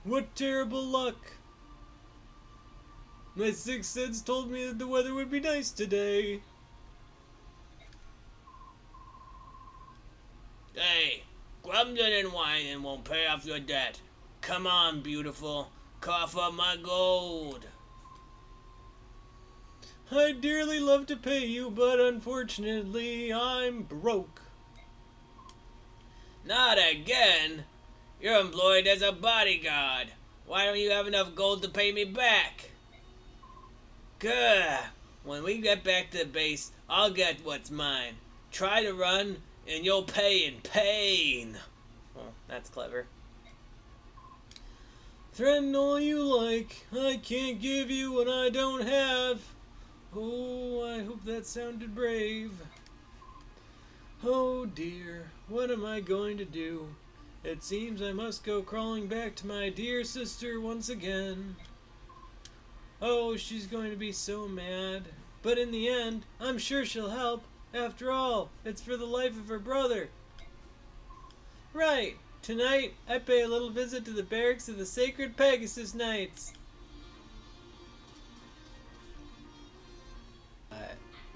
[SPEAKER 5] What terrible luck. My sixth sense told me that the weather would be nice today.
[SPEAKER 7] Hey, grumbling and whining won't pay off your debt. Come on, beautiful. Cough up my gold.
[SPEAKER 5] I'd dearly love to pay you, but unfortunately, I'm broke.
[SPEAKER 7] Not again. You're employed as a bodyguard. Why don't you have enough gold to pay me back? Good. When we get back to the base, I'll get what's mine. Try to run, and you'll pay in pain.
[SPEAKER 1] Well, that's clever.
[SPEAKER 5] Threaten all you like. I can't give you what I don't have. Oh, I hope that sounded brave. Oh dear, what am I going to do? It seems I must go crawling back to my dear sister once again. Oh, she's going to be so mad. But in the end, I'm sure she'll help. After all, it's for the life of her brother. Right, tonight I pay a little visit to the barracks of the Sacred Pegasus Knights.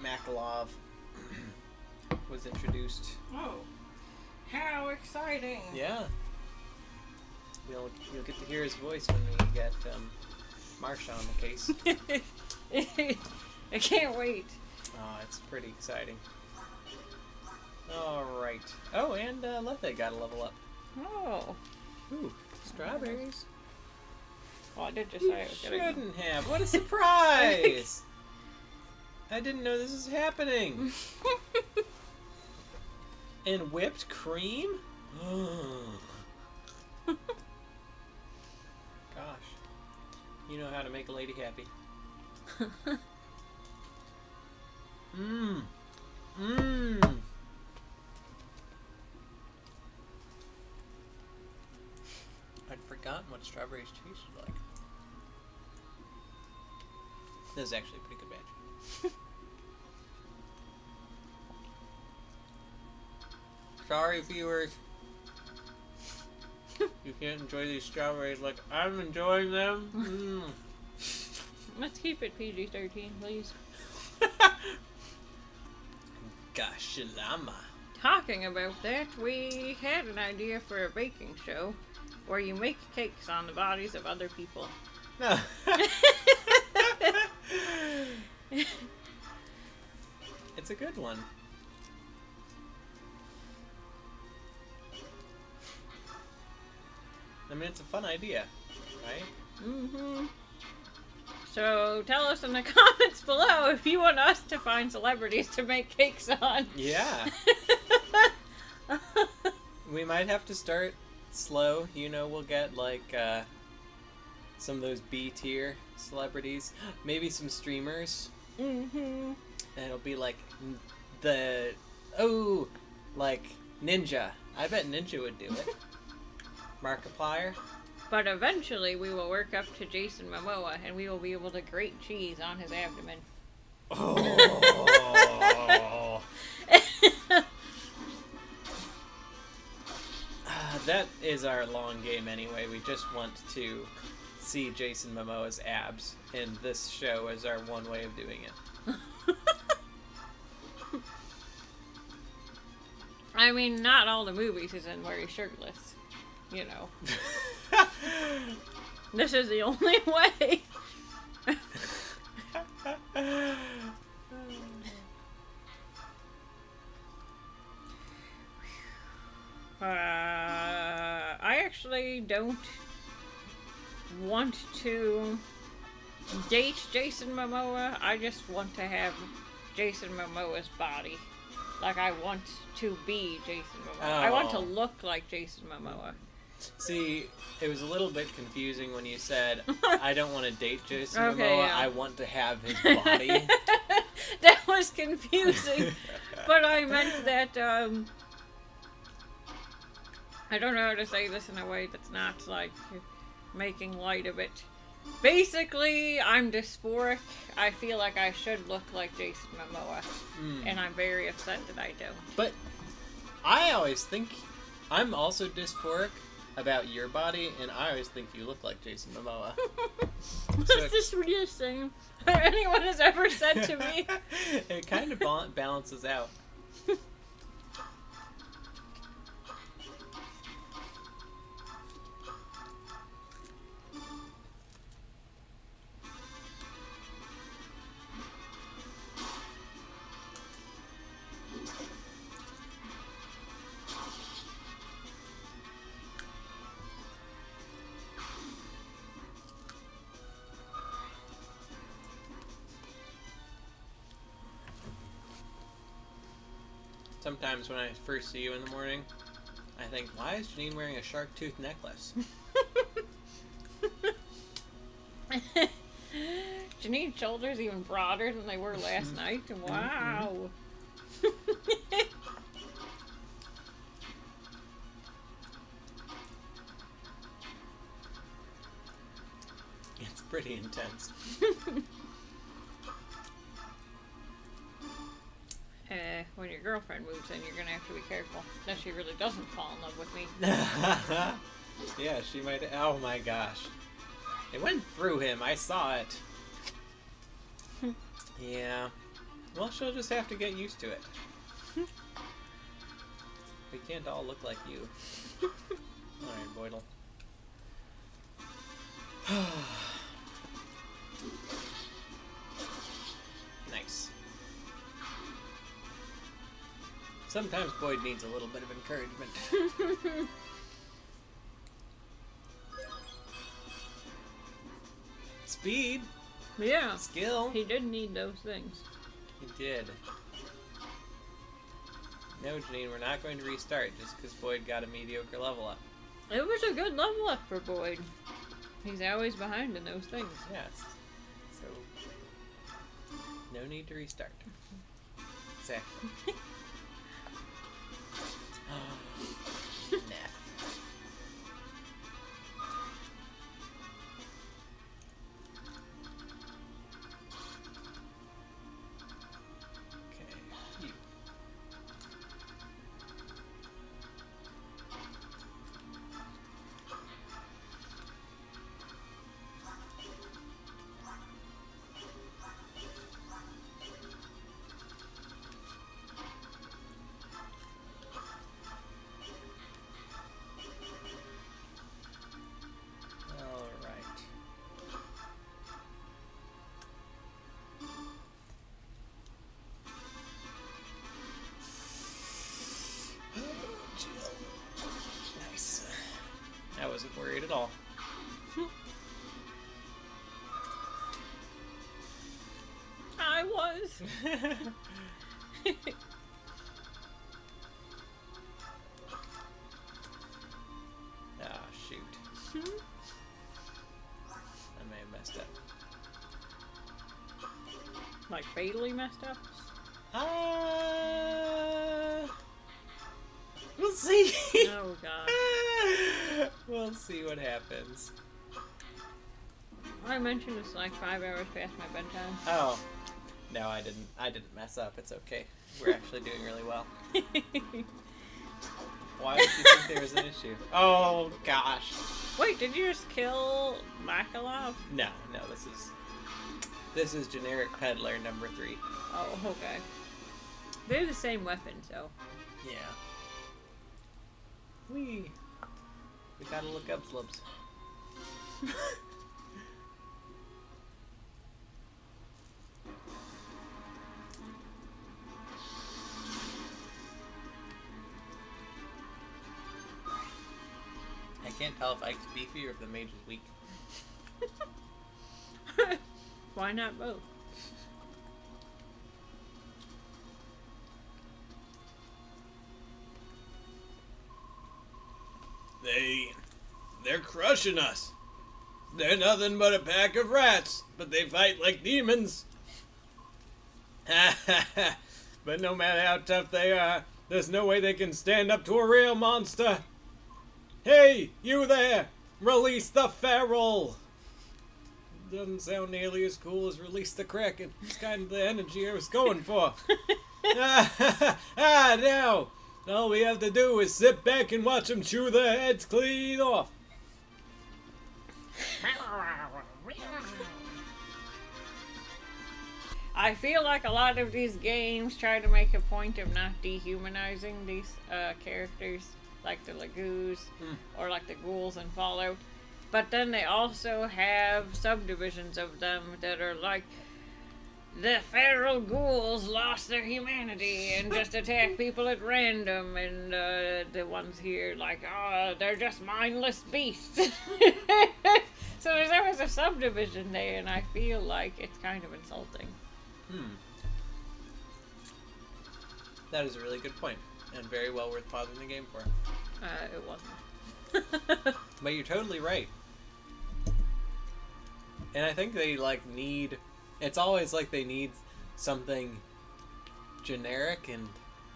[SPEAKER 1] Makalov was introduced.
[SPEAKER 2] Oh, how exciting!
[SPEAKER 1] Yeah. You'll get to hear his voice when we get Marsha on the case.
[SPEAKER 2] I can't wait.
[SPEAKER 1] Oh, it's pretty exciting. Alright. Oh, and Lethe got a level up.
[SPEAKER 2] Oh,
[SPEAKER 1] Ooh, strawberries.
[SPEAKER 2] well, I did just say I was getting them.
[SPEAKER 1] Shouldn't have. What a surprise! I didn't know this was happening. And whipped cream? Gosh. You know how to make a lady happy. Mmm. Mmm. I'd forgotten what strawberries tasted like. This is actually a pretty good batch. Sorry, viewers. You can't enjoy these strawberries like I'm enjoying them. Mm.
[SPEAKER 2] Let's keep it PG-13, please.
[SPEAKER 1] Gosh, llama.
[SPEAKER 2] Talking about that, we had an idea for a baking show where you make cakes on the bodies of other people.
[SPEAKER 1] No. It's a good one. I mean, it's a fun idea, right?
[SPEAKER 2] Mm-hmm. So tell us in the comments below if you want us to find celebrities to make cakes on.
[SPEAKER 1] Yeah. We might have to start slow. You know, we'll get like some of those B-tier celebrities. Maybe some streamers.
[SPEAKER 2] Mm-hmm.
[SPEAKER 1] And it'll be like like Ninja. I bet Ninja would do it. Markiplier.
[SPEAKER 2] But eventually we will work up to Jason Momoa and we will be able to grate cheese on his abdomen.
[SPEAKER 1] Oh. That is our long game anyway. We just want to see Jason Momoa's abs, and this show is our one way of doing it.
[SPEAKER 2] I mean, not all the movies is in where he's shirtless. You know. This is the only way. I actually don't want to date Jason Momoa. I just want to have Jason Momoa's body. Like, I want to be Jason Momoa. I want to look like Jason Momoa.
[SPEAKER 1] See, it was a little bit confusing when you said, I don't want to date Jason
[SPEAKER 2] Okay,
[SPEAKER 1] Momoa,
[SPEAKER 2] yeah.
[SPEAKER 1] I want to have his body.
[SPEAKER 2] That was confusing. But I meant that, I don't know how to say this in a way that's not, like, making light of it. Basically, I'm dysphoric. I feel like I should look like Jason Momoa. And I'm very upset that I don't.
[SPEAKER 1] But I always think I'm also dysphoric, about your body, and I always think you look like Jason Momoa.
[SPEAKER 2] What's the sweetest thing anyone has ever said to me?
[SPEAKER 1] It kind of balances out. Sometimes when I first see you in the morning, I think, why is Janine wearing a shark tooth necklace?
[SPEAKER 2] Janine's shoulders even broader than they were last night. Wow.
[SPEAKER 1] It's pretty intense.
[SPEAKER 2] When your girlfriend moves in, you're gonna have to be careful that she really doesn't fall in love with me.
[SPEAKER 1] Yeah, she might. Oh my gosh. It went through him. I saw it. Yeah. Well, she'll just have to get used to it. We can't all look like you. Alright, Boydle. Nice. Sometimes Boyd needs a little bit of encouragement. Speed.
[SPEAKER 2] Yeah.
[SPEAKER 1] Skill.
[SPEAKER 2] He did need those things.
[SPEAKER 1] He did. No, Janine, we're not going to restart just because Boyd got a mediocre level up.
[SPEAKER 2] It was a good level up for Boyd. He's always behind in those things.
[SPEAKER 1] Yes. So, no need to restart. Exactly. Neff. Okay, you. Nice. I wasn't worried at all.
[SPEAKER 2] I was.
[SPEAKER 1] Ah, shoot. I may have messed up.
[SPEAKER 2] Like fatally messed up?
[SPEAKER 1] We'll see.
[SPEAKER 2] Oh god.
[SPEAKER 1] We'll see what happens.
[SPEAKER 2] I mentioned it's like 5 hours past my bedtime.
[SPEAKER 1] Oh. No, I didn't. I didn't mess up. It's okay. We're actually doing really well. Why did you think there was an issue? Oh, gosh.
[SPEAKER 2] Wait, did you just kill Makalov?
[SPEAKER 1] No, this is generic peddler number 3.
[SPEAKER 2] Oh, okay. They're the same weapon, so.
[SPEAKER 1] Yeah. We gotta look up slubs. I can't tell if Ike's beefy or if the mage is weak.
[SPEAKER 2] Why not both?
[SPEAKER 5] They're crushing us. They're nothing but a pack of rats, but they fight like demons. But no matter how tough they are, there's no way they can stand up to a real monster. Hey, you there! Release the feral! Doesn't sound nearly as cool as release the Kraken. It's kind of the energy I was going for. No! All we have to do is sit back and watch them chew their heads clean off.
[SPEAKER 2] I feel like a lot of these games try to make a point of not dehumanizing these characters, like the LAGUZ or like the ghouls in Fallout. But then they also have subdivisions of them that are like, the feral ghouls lost their humanity and just attack people at random, and the ones here, like, oh, they're just mindless beasts. So there's always a subdivision there, and I feel like it's kind of insulting.
[SPEAKER 1] That is a really good point, and very well worth pausing the game for.
[SPEAKER 2] It wasn't.
[SPEAKER 1] But you're totally right. And I think they, like, need... It's always like they need something generic and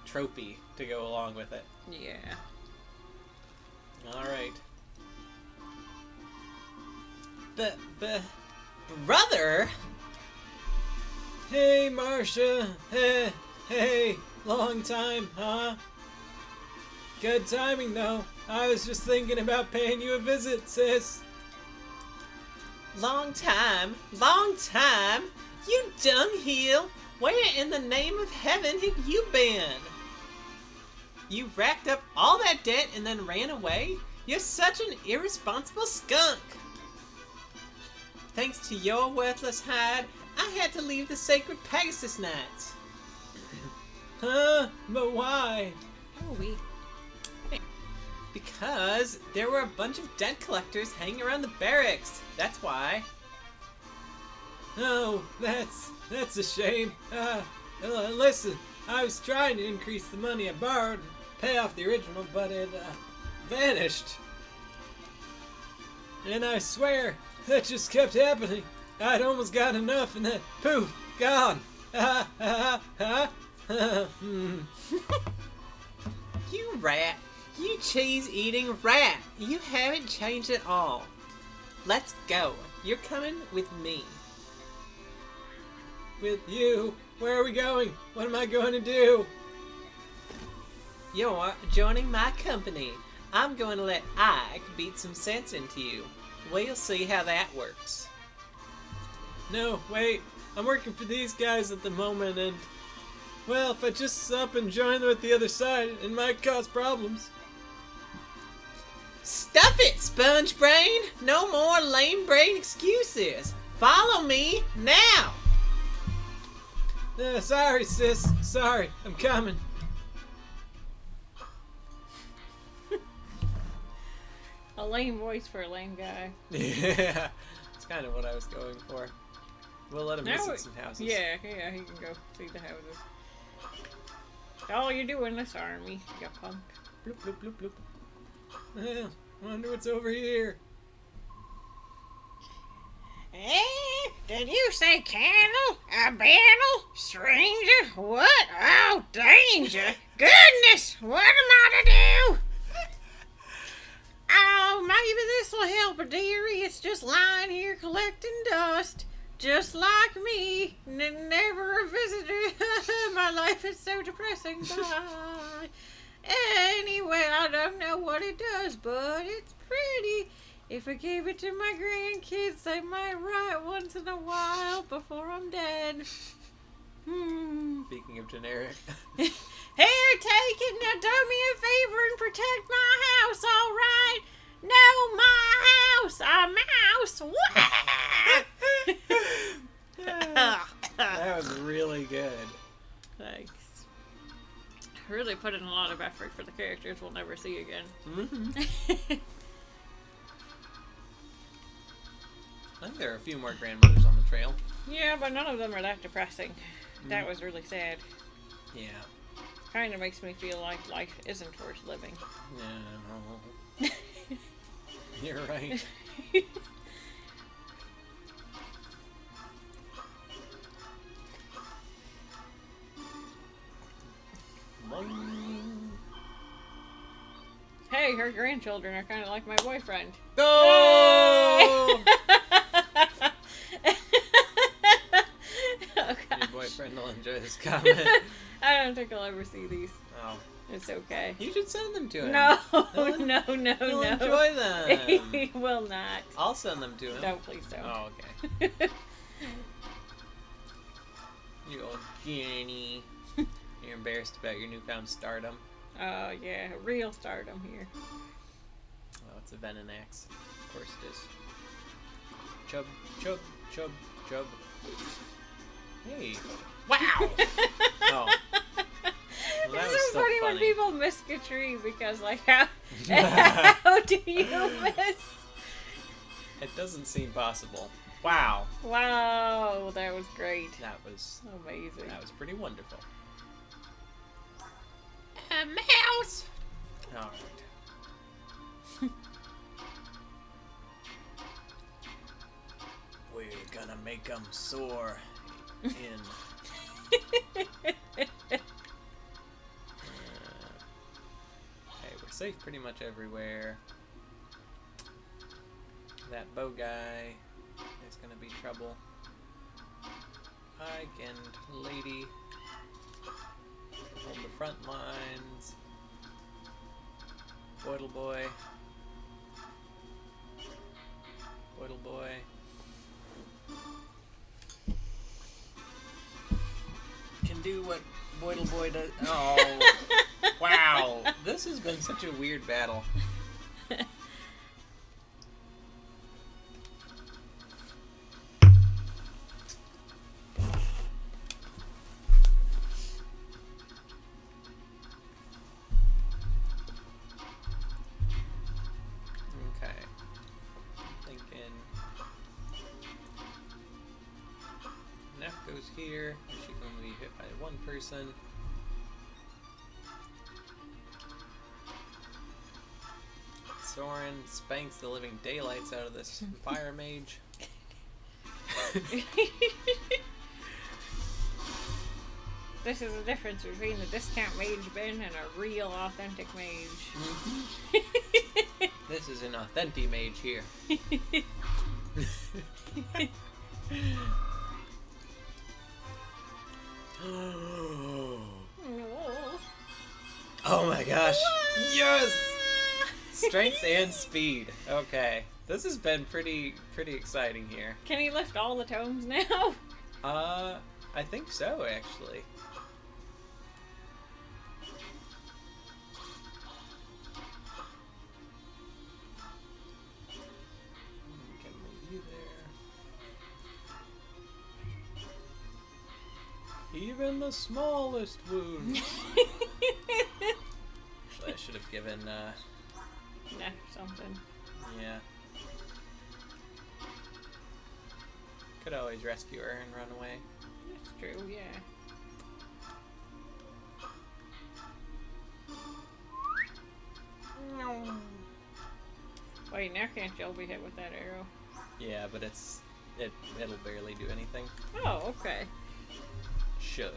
[SPEAKER 1] tropey to go along with it.
[SPEAKER 2] Yeah.
[SPEAKER 1] Alright. Brother? Hey, Marcia. Hey, long time, huh? Good timing, though. I was just thinking about paying you a visit, sis. Long time? You dunghill! Where in the name of heaven have you been? You racked up all that debt and then ran away? You're such an irresponsible skunk! Thanks to your worthless hide, I had to leave the sacred Pegasus Knights. Huh? But why?
[SPEAKER 2] Oh, we.
[SPEAKER 1] Because there were a bunch of debt collectors hanging around the barracks. That's why. Oh, that's a shame. Listen, I was trying to increase the money I borrowed and pay off the original, but it vanished. And I swear, that just kept happening. I'd almost got enough and then poof, gone. You rat. You cheese-eating rat! You haven't changed at all. Let's go. You're coming with me. With you? Where are we going? What am I going to do? You're joining my company. I'm going to let Ike beat some sense into you. We'll see how that works. No, wait. I'm working for these guys at the moment, and... well, if I just up and join them at the other side, it might cause problems. Stuff it, sponge brain! No more lame brain excuses! Follow me, now! Sorry, sis. Sorry, I'm coming.
[SPEAKER 2] A lame voice for a lame guy.
[SPEAKER 1] Yeah, that's kind of what I was going for. We'll let him visit some houses.
[SPEAKER 2] Yeah, he can go see the houses. All you do in this army, you punk.
[SPEAKER 1] Bloop, bloop, bloop, bloop. Well, wonder what's over here.
[SPEAKER 6] Eh? Did you say candle? A battle? Stranger? What? Oh, danger! Goodness! What am I to do?
[SPEAKER 2] Oh, maybe this will help, dearie. It's just lying here collecting dust. Just like me. Never a visitor. My life is so depressing. Bye. Anyway, I don't know what it does, but it's pretty. If I gave it to my grandkids, they might write once in a while before I'm dead.
[SPEAKER 1] Speaking of generic.
[SPEAKER 2] Here, take it. Now do me a favor and protect my house, all right? No, my house. A mouse.
[SPEAKER 1] That was really good.
[SPEAKER 2] Thanks. Really put in a lot of effort for the characters we'll never see again.
[SPEAKER 1] I think there are a few more grandmothers on the trail.
[SPEAKER 2] Yeah, but none of them are that depressing. That was really sad.
[SPEAKER 1] Yeah.
[SPEAKER 2] Kind of makes me feel like life isn't worth living.
[SPEAKER 1] No. You're right.
[SPEAKER 2] Hey, her grandchildren are kind of like my boyfriend.
[SPEAKER 1] Oh!
[SPEAKER 2] Oh,
[SPEAKER 1] Your boyfriend will enjoy this comment.
[SPEAKER 2] I don't think I'll ever see these.
[SPEAKER 1] Oh.
[SPEAKER 2] It's okay.
[SPEAKER 1] You should send them to him.
[SPEAKER 2] No,
[SPEAKER 1] He'll-
[SPEAKER 2] no,
[SPEAKER 1] He'll
[SPEAKER 2] no.
[SPEAKER 1] enjoy them.
[SPEAKER 2] He will not.
[SPEAKER 1] I'll send them to him.
[SPEAKER 2] No, please don't.
[SPEAKER 1] Oh, okay. You old Jenny. You're embarrassed about your newfound stardom.
[SPEAKER 2] Oh, yeah. Real stardom here.
[SPEAKER 1] Oh, it's a Venonix. Of course it is. Chub, chub, chub, chub. Hey.
[SPEAKER 3] Wow!
[SPEAKER 1] Oh. Well, that
[SPEAKER 2] It's
[SPEAKER 1] was
[SPEAKER 2] so
[SPEAKER 1] still
[SPEAKER 2] funny when
[SPEAKER 1] funny.
[SPEAKER 2] people miss a tree because, like, how do you miss?
[SPEAKER 1] It doesn't seem possible. Wow.
[SPEAKER 2] Wow, that was great.
[SPEAKER 1] That was
[SPEAKER 2] Amazing.
[SPEAKER 1] pretty wonderful.
[SPEAKER 3] A mouse!
[SPEAKER 1] Alright. We're gonna make them soar in. Okay, we're safe pretty much everywhere. That bow guy is gonna be trouble. Ike and Lady hold the front lines. Boydle boy. Boydle boy. Can do what Boydle boy does. Oh, wow! This has been such a weird battle. Okay. Thinking. Neff goes here. She can only be hit by one person. Soren spanks the living daylights out of this fire mage.
[SPEAKER 2] This is the difference between the discount mage bin and a real authentic mage.
[SPEAKER 1] This is an authentic mage here. Oh my gosh. Yes! Strength and speed. Okay. This has been pretty exciting here.
[SPEAKER 2] Can he lift all the tomes now?
[SPEAKER 1] I think so actually. Can we be there? Even the smallest wound. Actually, I should have given,
[SPEAKER 2] Nah, something.
[SPEAKER 1] yeah. Could always rescue her and run away.
[SPEAKER 2] That's true, yeah. Wait, now can't Jill be hit with that arrow?
[SPEAKER 1] Yeah, but it'll barely do anything.
[SPEAKER 2] Oh, okay.
[SPEAKER 1] Should.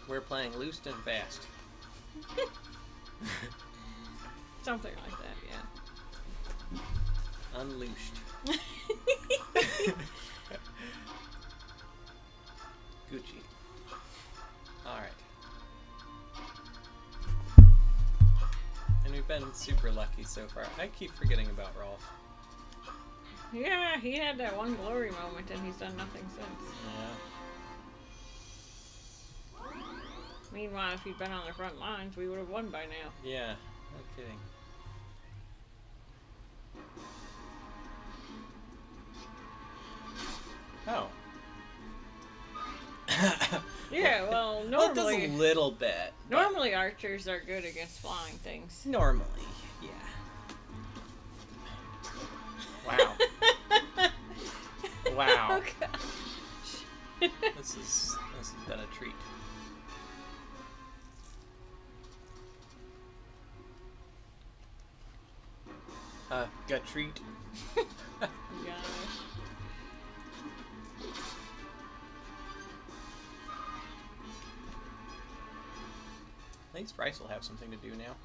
[SPEAKER 1] We're playing loose and fast.
[SPEAKER 2] Something like that, yeah.
[SPEAKER 1] Unloosed. Gucci. Alright. And we've been super lucky so far. I keep forgetting about Rolf.
[SPEAKER 2] Yeah, he had that one glory moment and he's done nothing since.
[SPEAKER 1] Yeah.
[SPEAKER 2] Meanwhile, if he'd been on the front lines, we would have won by now.
[SPEAKER 1] Yeah, no kidding. Oh.
[SPEAKER 2] Yeah, well,
[SPEAKER 1] Well, it does
[SPEAKER 2] normally,
[SPEAKER 1] a little bit. but
[SPEAKER 2] normally archers are good against flying things.
[SPEAKER 1] Normally, yeah. Wow. Wow.
[SPEAKER 2] Oh, gosh.
[SPEAKER 1] This has been a treat. Got treat.
[SPEAKER 2] Gosh.
[SPEAKER 1] At least Bryce will have something to do now.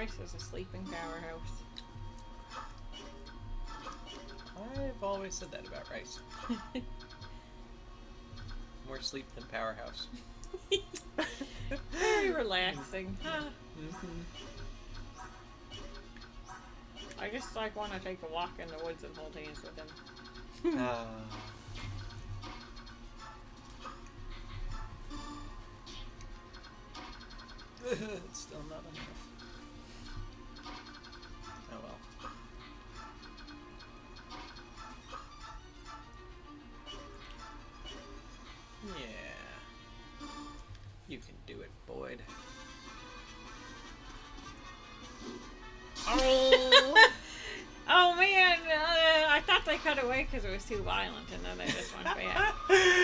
[SPEAKER 2] Rice is a sleeping powerhouse.
[SPEAKER 1] I've always said that about Rice. More sleep than Powerhouse.
[SPEAKER 2] Very relaxing. Huh. I just like want to take a walk in the woods and hold hands with him.
[SPEAKER 1] It's still not enough. Oh well. Yeah. You can do it, Boyd.
[SPEAKER 2] Oh, oh man! I thought they cut away because it was too violent, and then they just went back.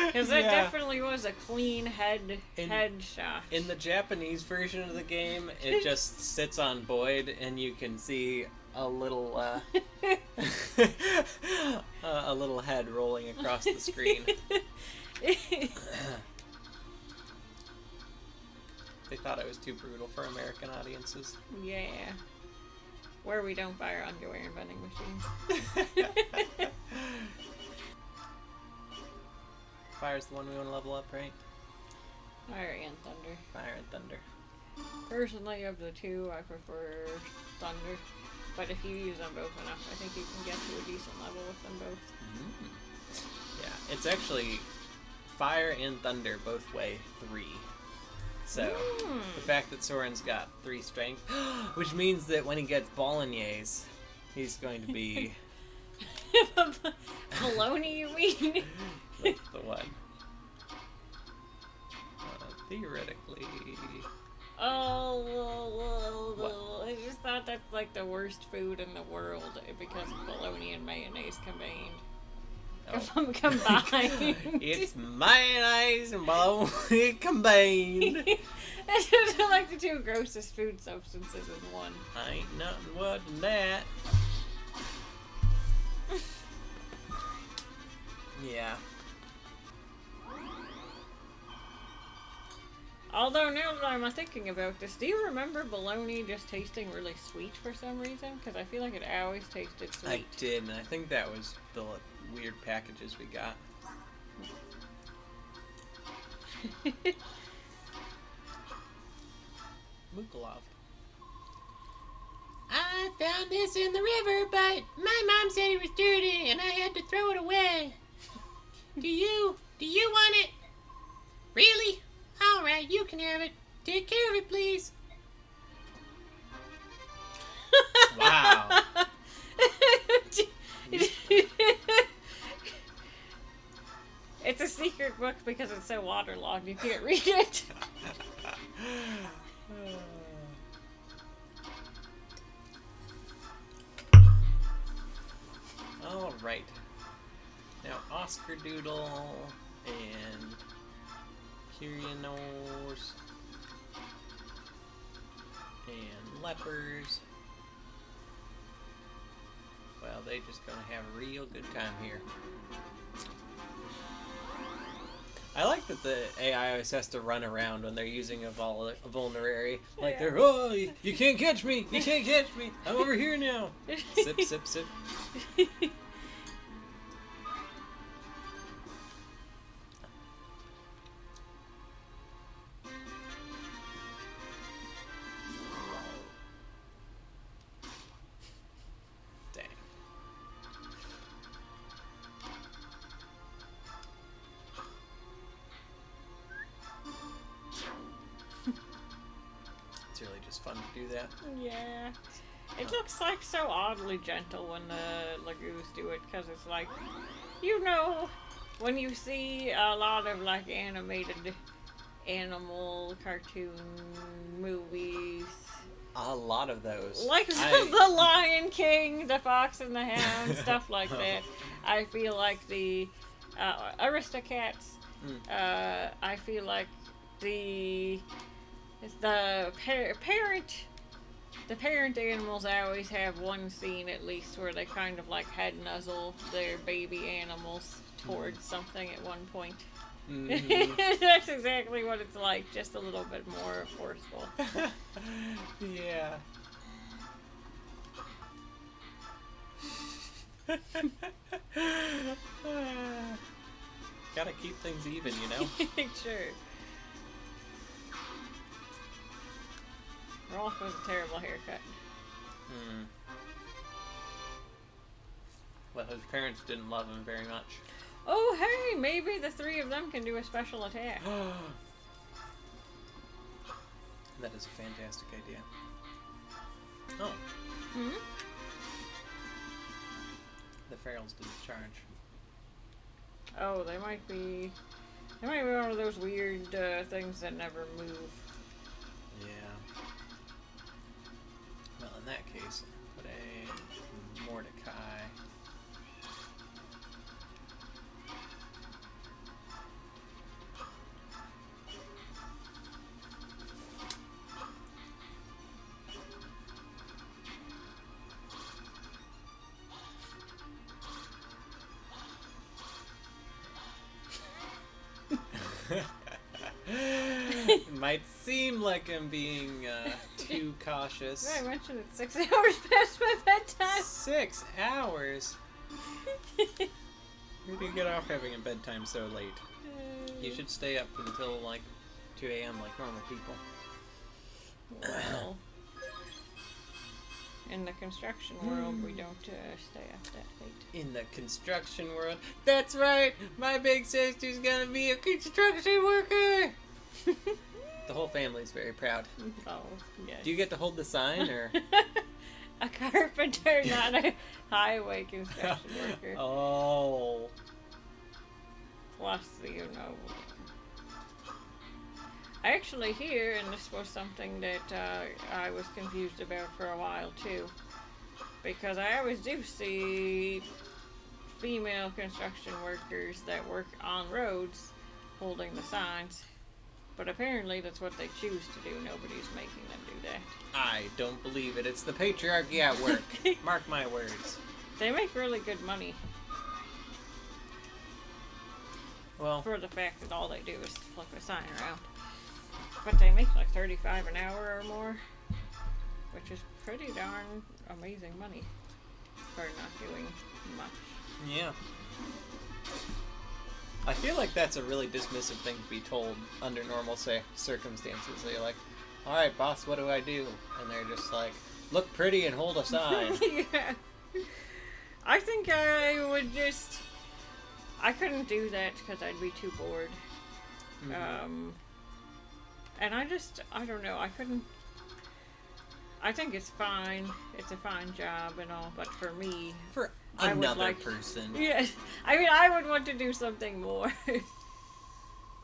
[SPEAKER 2] Because that definitely was a clean headshot.
[SPEAKER 1] In the Japanese version of the game, it just sits on Boyd, and you can see a little a little head rolling across the screen. They thought it was too brutal for American audiences.
[SPEAKER 2] Yeah. Where we don't buy our underwear in vending machines.
[SPEAKER 1] Fire's the one we want to level up, right?
[SPEAKER 2] Fire and Thunder.
[SPEAKER 1] Fire and Thunder.
[SPEAKER 2] Personally, of the two, I prefer Thunder. But if you use them both enough, I think you can get to a decent level with them both.
[SPEAKER 1] Yeah, it's actually Fire and Thunder both weigh 3. So, the fact that Soren's got 3 strength, which means that when he gets bolognese, he's going to be...
[SPEAKER 2] Baloney, you mean?
[SPEAKER 1] That's the one. Theoretically...
[SPEAKER 2] Oh, I just thought that's like the worst food in the world because of bologna and mayonnaise combined. Combined.
[SPEAKER 1] It's mayonnaise and bologna combined.
[SPEAKER 2] It's just like the two grossest food substances in one.
[SPEAKER 1] Ain't nothing worse than that. Yeah.
[SPEAKER 2] Although now that I'm thinking about this, do you remember bologna just tasting really sweet for some reason? Because I feel like it always tasted sweet.
[SPEAKER 1] I did, and I think that was the weird packages we got. Makalov.
[SPEAKER 3] I found this in the river, but my mom said it was dirty and I had to throw it away. Do you want it? Really? Alright, you can have it. Take care of it, please.
[SPEAKER 1] Wow.
[SPEAKER 2] It's a secret book because it's so waterlogged you can't read it.
[SPEAKER 1] Alright. Now Oscar Doodle and Kyrianos and Lepers. Well, they just gonna have a real good time here. I like that the AI always has to run around when they're using a vulnerary. Like they're, oh, you can't catch me! You can't catch me! I'm over here now! Sip, sip, sip. Dang. It's really just fun to do that.
[SPEAKER 2] Yeah. It looks like so oddly gentle when the LAGUZ do it, because it's like, you know, when you see a lot of like animated animal cartoon movies.
[SPEAKER 1] A lot of those.
[SPEAKER 2] Like The Lion King, The Fox and the Hound, stuff like that. I feel like the Aristocats, I feel like the parent animals always have one scene at least where they kind of like head nuzzle their baby animals towards something at one point. Mm-hmm. That's exactly what it's like, just a little bit more forceful.
[SPEAKER 1] Yeah. Gotta keep things even, you know?
[SPEAKER 2] Sure. Rolf was a terrible haircut.
[SPEAKER 1] Hmm. Well, his parents didn't love him very much.
[SPEAKER 2] Oh, hey, maybe the three of them can do a special attack.
[SPEAKER 1] That is a fantastic idea. Oh,
[SPEAKER 2] Hmm?
[SPEAKER 1] the ferals didn't charge.
[SPEAKER 2] Oh, they might be one of those weird things that never move.
[SPEAKER 1] Yeah. Well, in that case, put a Mordecai. Might seem like I'm being too cautious.
[SPEAKER 2] Did I mention it's 6 hours past my bedtime?
[SPEAKER 1] 6 hours? Where do you get off having a bedtime so late? You should stay up until like 2 a.m. like normal people.
[SPEAKER 2] Well, in the construction world, we don't stay up that late.
[SPEAKER 1] In the construction world. That's right! My big sister's gonna be a construction worker! The whole family's very proud.
[SPEAKER 2] Oh, yes.
[SPEAKER 1] Do you get to hold the sign, or?
[SPEAKER 2] A carpenter, not a highway construction worker.
[SPEAKER 1] Oh.
[SPEAKER 2] Plus, you know. I actually hear, and this was something that I was confused about for a while too, because I always do see female construction workers that work on roads holding the signs, but apparently that's what they choose to do. Nobody's making them do that.
[SPEAKER 1] I don't believe it. It's the patriarchy at work. Mark my words.
[SPEAKER 2] They make really good money
[SPEAKER 1] Well,
[SPEAKER 2] for the fact that all they do is flip a sign around. But they make like $35 an hour or more, which is pretty darn amazing money for not doing much.
[SPEAKER 1] yeah. I feel like that's a really dismissive thing to be told under normal circumstances. They're like, alright, boss, what do I do? And they're just like, look pretty and hold a sign.
[SPEAKER 2] Yeah. I think I would just... I couldn't do that because I'd be too bored.
[SPEAKER 1] Mhm.
[SPEAKER 2] And I don't know, I couldn't... I think it's fine. It's a fine job and all, but for me...
[SPEAKER 1] For
[SPEAKER 2] I would
[SPEAKER 1] another
[SPEAKER 2] like-
[SPEAKER 1] person.
[SPEAKER 2] Yes. I mean, I would want to do something more.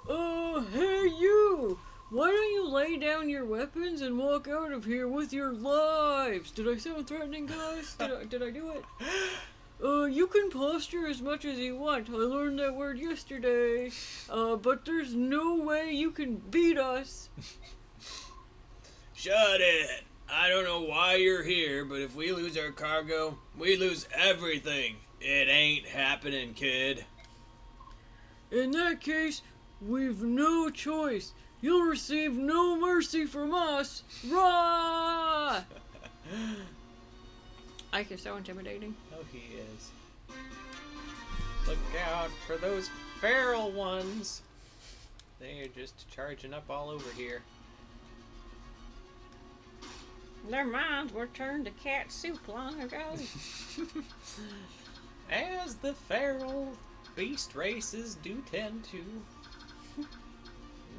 [SPEAKER 2] Oh, hey you! Why don't you lay down your weapons and walk out of here with your lives? Did I sound threatening, guys? Did I do it? You can posture as much as you want. I learned that word yesterday. But there's no way you can beat us.
[SPEAKER 7] Shut it! I don't know why you're here, but if we lose our cargo, we lose everything. It ain't happening, kid.
[SPEAKER 2] In that case, we've no choice. You'll receive no mercy from us. Rah! Ike is so intimidating.
[SPEAKER 1] Oh, he is. Look out for those feral ones. They're just charging up all over here.
[SPEAKER 2] Their minds were turned to cat soup long ago.
[SPEAKER 1] As the feral beast races do tend to.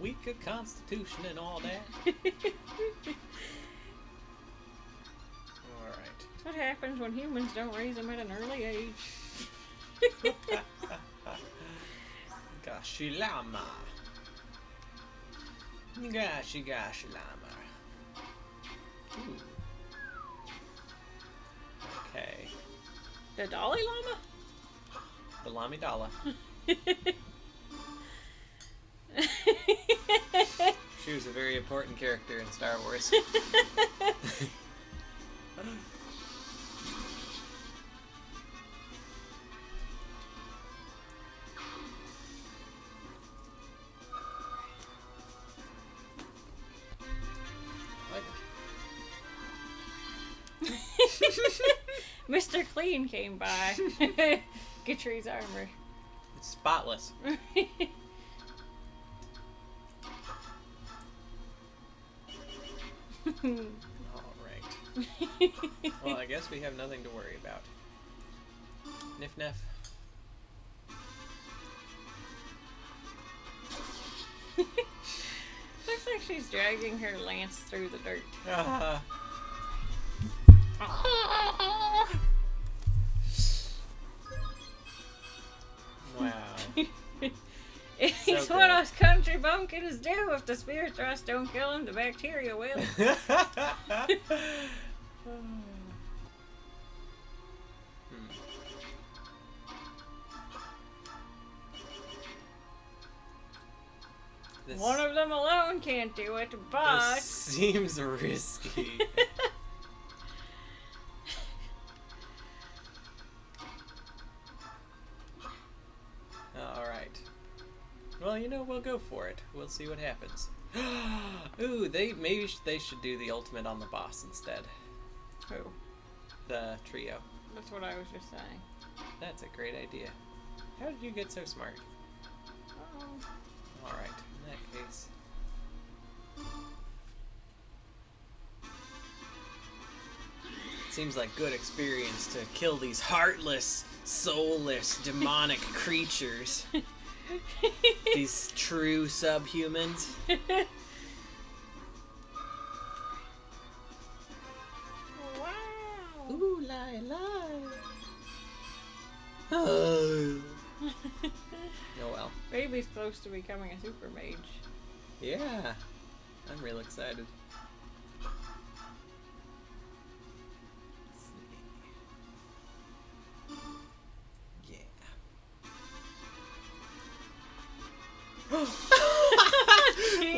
[SPEAKER 1] Weaker constitution and all that. Alright.
[SPEAKER 2] That's what happens when humans don't raise them at an early age.
[SPEAKER 1] Gashi llama. Gashi llama. Ooh. Okay.
[SPEAKER 2] The Dalai Lama?
[SPEAKER 1] The Lamidala. She was a very important character in Star Wars.
[SPEAKER 2] Mr. Clean came by. Gatry's armor.
[SPEAKER 1] It's spotless. Alright. Well, I guess we have nothing to worry about. Niff Neff.
[SPEAKER 2] Looks like she's dragging her lance through the dirt.
[SPEAKER 1] Wow.
[SPEAKER 2] He's
[SPEAKER 1] So
[SPEAKER 2] what
[SPEAKER 1] good.
[SPEAKER 2] us country bumpkins do. If the spirit thrust don't kill him, the bacteria will.
[SPEAKER 1] This,
[SPEAKER 2] One of them alone can't do it, but...
[SPEAKER 1] this seems risky. Alright. Well, you know, we'll go for it. We'll see what happens. Ooh, maybe they should do the ultimate on the boss instead.
[SPEAKER 2] Who?
[SPEAKER 1] The trio.
[SPEAKER 2] That's what I was just saying.
[SPEAKER 1] That's a great idea. How did you get so smart?
[SPEAKER 2] Oh.
[SPEAKER 1] Alright, in that case. Seems like good experience to kill these heartless, soulless, demonic creatures. These true subhumans.
[SPEAKER 2] Wow.
[SPEAKER 1] Ooh, lie, lie. Oh. Oh well.
[SPEAKER 2] Baby's close to becoming a super mage.
[SPEAKER 1] Yeah. I'm real excited. Yeah.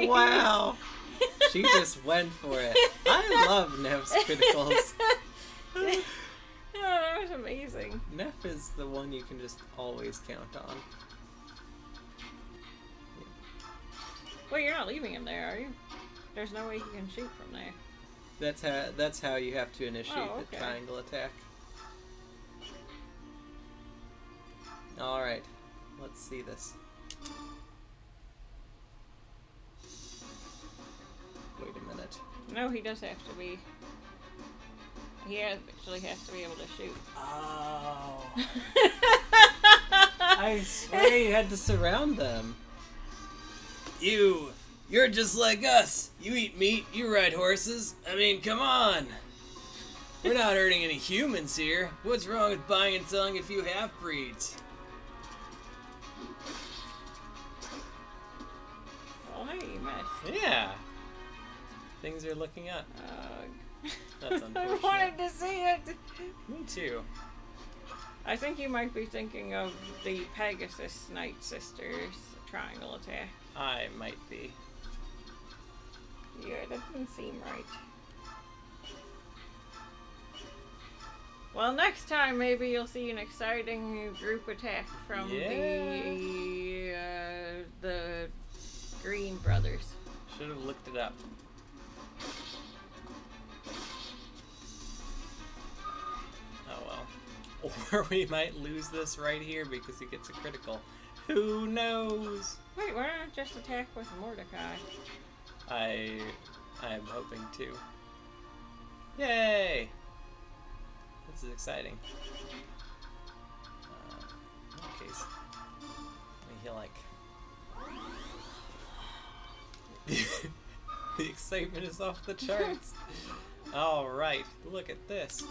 [SPEAKER 1] Wow. She just went for it. I love Neff's criticals.
[SPEAKER 2] Oh, that was amazing.
[SPEAKER 1] Neff is the one you can just always count on.
[SPEAKER 2] Wait, you're not leaving him there, are you? There's no way he can shoot from there.
[SPEAKER 1] That's how you have to initiate
[SPEAKER 2] Oh,
[SPEAKER 1] the
[SPEAKER 2] okay.
[SPEAKER 1] triangle attack. Alright. Let's see this. Wait a minute.
[SPEAKER 2] No, he does have to be. He actually has to be able to shoot.
[SPEAKER 1] Oh. I swear you had to surround them. You're just like us. You eat meat, you ride horses. I mean, come on. We're not hurting any humans here. What's wrong with buying and selling a few half-breeds?
[SPEAKER 2] Oh, hey, you missed.
[SPEAKER 1] Yeah. Things are looking up. That's
[SPEAKER 2] I
[SPEAKER 1] unfortunate.
[SPEAKER 2] wanted to see it.
[SPEAKER 1] Me too.
[SPEAKER 2] I think you might be thinking of the Pegasus Night Sisters triangle attack.
[SPEAKER 1] I might be.
[SPEAKER 2] Yeah, that doesn't seem right. Well, next time maybe you'll see an exciting group attack from the Green Brothers.
[SPEAKER 1] Should have looked it up. Oh well. Or we might lose this right here because he gets a critical. Who knows?
[SPEAKER 2] Wait, why not just attack with Mordecai?
[SPEAKER 1] I'm hoping to. Yay! This is exciting. In that case, I feel like the excitement is off the charts. All right, look at this.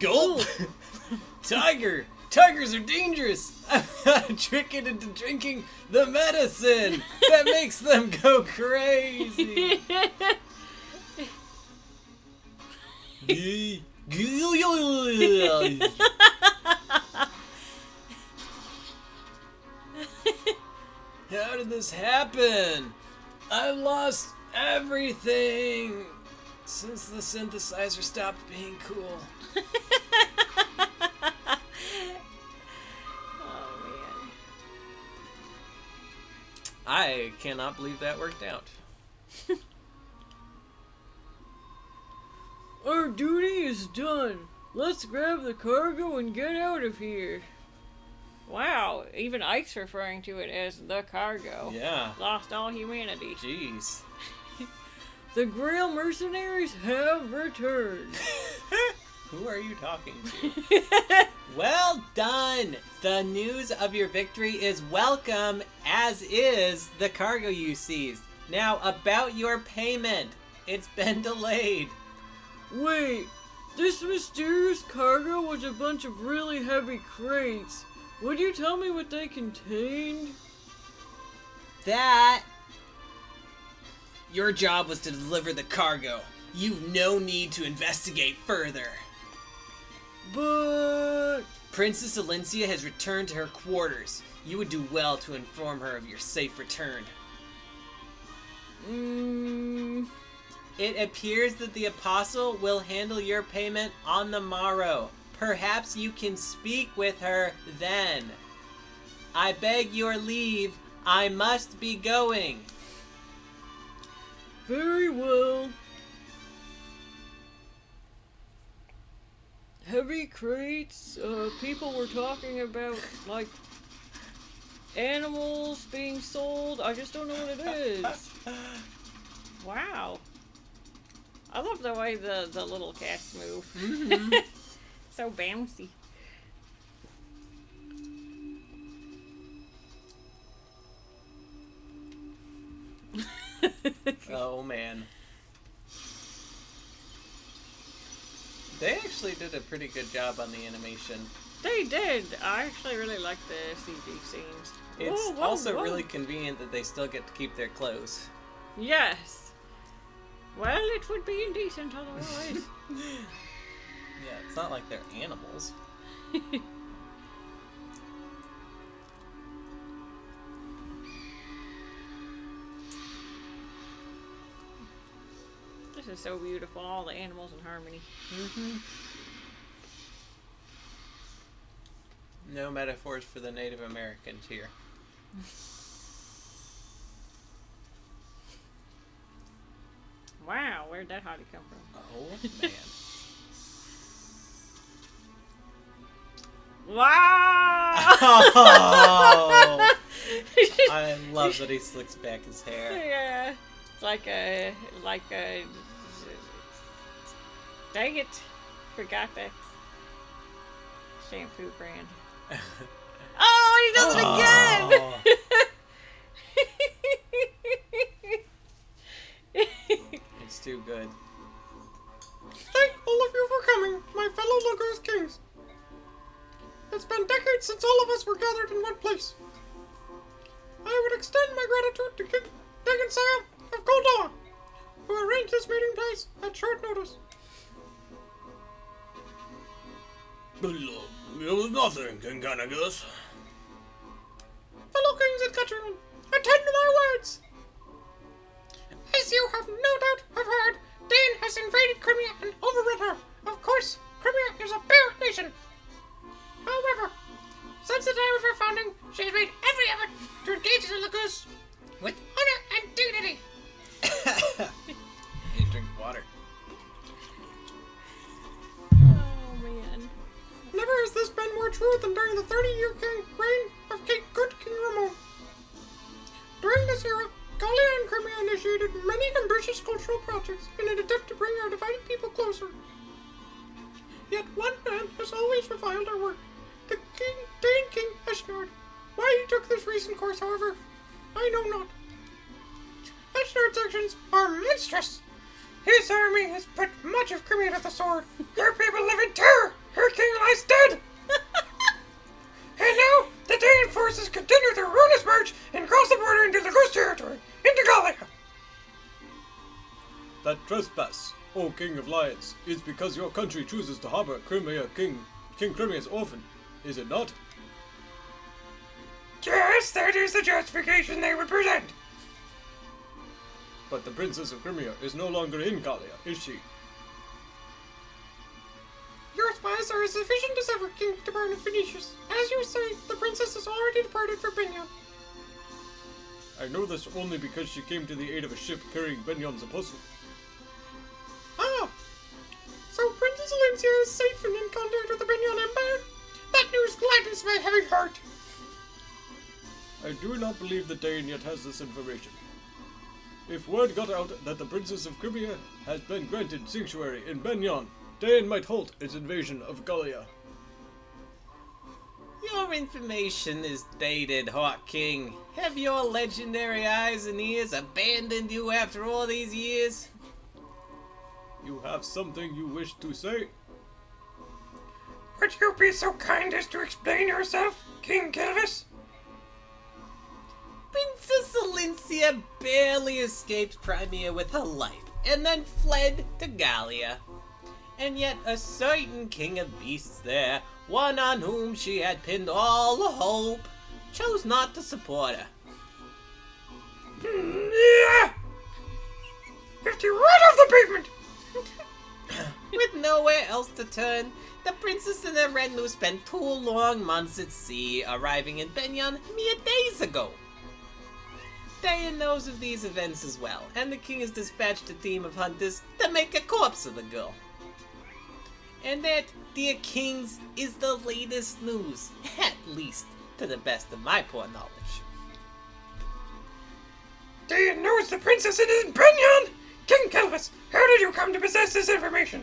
[SPEAKER 1] Gulp! Tiger! Tigers are dangerous! I've got to trick it into drinking the medicine that makes them go crazy! How did this happen? I've lost everything since the synthesizer stopped being cool.
[SPEAKER 2] Oh man.
[SPEAKER 1] I cannot believe that worked out.
[SPEAKER 2] Our duty is done. Let's grab the cargo and get out of here. Wow, even Ike's referring to it as the cargo.
[SPEAKER 1] Yeah.
[SPEAKER 2] Lost all humanity.
[SPEAKER 1] Jeez.
[SPEAKER 2] The Grail mercenaries have returned.
[SPEAKER 1] Who are you talking to? Well done! The news of your victory is welcome, as is the cargo you seized. Now, about your payment. It's been delayed.
[SPEAKER 2] Wait, this mysterious cargo was a bunch of really heavy crates. Would you tell me what they contained?
[SPEAKER 1] That...
[SPEAKER 7] Your job was to deliver the cargo. You've no need to investigate further.
[SPEAKER 2] But...
[SPEAKER 1] Princess Alencia has returned to her quarters. You would do well to inform her of your safe return. It appears that the Apostle will handle your payment on the morrow. Perhaps you can speak with her then. I beg your leave. I must be going.
[SPEAKER 2] Very well. Heavy crates, people were talking about, like, animals being sold. I just don't know what it is. Wow. I love the way the little cats move.
[SPEAKER 1] Mm-hmm.
[SPEAKER 2] So bouncy.
[SPEAKER 1] Oh man. They actually did a pretty good job on the animation.
[SPEAKER 2] They did. I actually really like the CG scenes.
[SPEAKER 1] It's
[SPEAKER 2] Whoa,
[SPEAKER 1] also
[SPEAKER 2] whoa.
[SPEAKER 1] really convenient that they still get to keep their clothes.
[SPEAKER 2] Yes. Well, it would be indecent otherwise.
[SPEAKER 1] Yeah, it's not like they're animals.
[SPEAKER 2] This is so beautiful. All the animals in harmony.
[SPEAKER 1] Mm-hmm. No metaphors for the Native Americans here.
[SPEAKER 2] Wow, where'd that hottie come from?
[SPEAKER 1] Oh, man.
[SPEAKER 2] Wow!
[SPEAKER 1] Oh! I love that he slicks back his hair.
[SPEAKER 2] Yeah, it's like a, dang it, forgot that shampoo brand. Oh, he does it again!
[SPEAKER 1] It's too good.
[SPEAKER 4] Thank all of you for coming, my fellow LAGUZ kings. It's been decades since all of us were gathered in one place. I would extend my gratitude to King Dagon of Goldaw, who arranged this meeting place at short notice.
[SPEAKER 7] It was nothing, King Canagus.
[SPEAKER 4] Fellow kings and countrymen, attend to my words. As you have no doubt have heard, Dane has invaded Crimea and overrun her. Of course, Crimea is a barrack nation. However, since the time of her founding, she has made every effort to engage the LAGUZ with honor and dignity.
[SPEAKER 1] You drink water.
[SPEAKER 2] Oh man.
[SPEAKER 4] Never has this been more true than during the 30-year reign of Good King Ramon. During this era, Gallia and Crimea initiated many ambitious cultural projects in an attempt to bring our divided people closer. Yet one man has always reviled our work, the Dane King Eshnard. Why he took this recent course, however, I know not. Eshnard's actions are monstrous. His army has put much of Crimea to the sword. Her people live in terror. Her king lies dead. And now, the Dane forces continue their ruinous march and cross the border into LAGUZ territory, into Gallia.
[SPEAKER 5] That trespass, O King of Lions, is because your country chooses to harbor King Crimea's orphan, is it not?
[SPEAKER 4] Yes, that is the justification they would present.
[SPEAKER 5] But the Princess of Crimea is no longer in Gallia, is she?
[SPEAKER 4] Your spies are as efficient as ever, King Tabarn of Phoenicius. As you say, the princess has already departed for Benyon.
[SPEAKER 5] I know this only because she came to the aid of a ship carrying Benyon's apostle.
[SPEAKER 4] Ah! Valencia is safe and in contact with the Benyon Empire. That news gladdens my heavy heart.
[SPEAKER 5] I do not believe that Dane yet has this information. If word got out that the Princess of Crimea has been granted sanctuary in Benyon, Dane might halt its invasion of Gallia.
[SPEAKER 1] Your information is dated, Hawk King. Have your legendary eyes and ears abandoned you after all these years?
[SPEAKER 5] You have something you wish to say?
[SPEAKER 4] Would you be so kind as to explain yourself, King Kelvis?
[SPEAKER 1] Princess Alincia barely escaped Crimea with her life, and then fled to Gallia. And yet a certain king of beasts there, one on whom she had pinned all hope, chose not to support her.
[SPEAKER 4] Yeah! 50 right off the pavement!
[SPEAKER 1] With nowhere else to turn, the princess and her retinue spent 2 long months at sea, arriving in Benyon mere days ago. Dayan knows of these events as well, and the king has dispatched a team of hunters to make a corpse of the girl. And that, dear kings, is the latest news, at least to the best of my poor knowledge.
[SPEAKER 4] Dayan knows the princess is in Benyon! King Kelvis, how did you come to possess this information?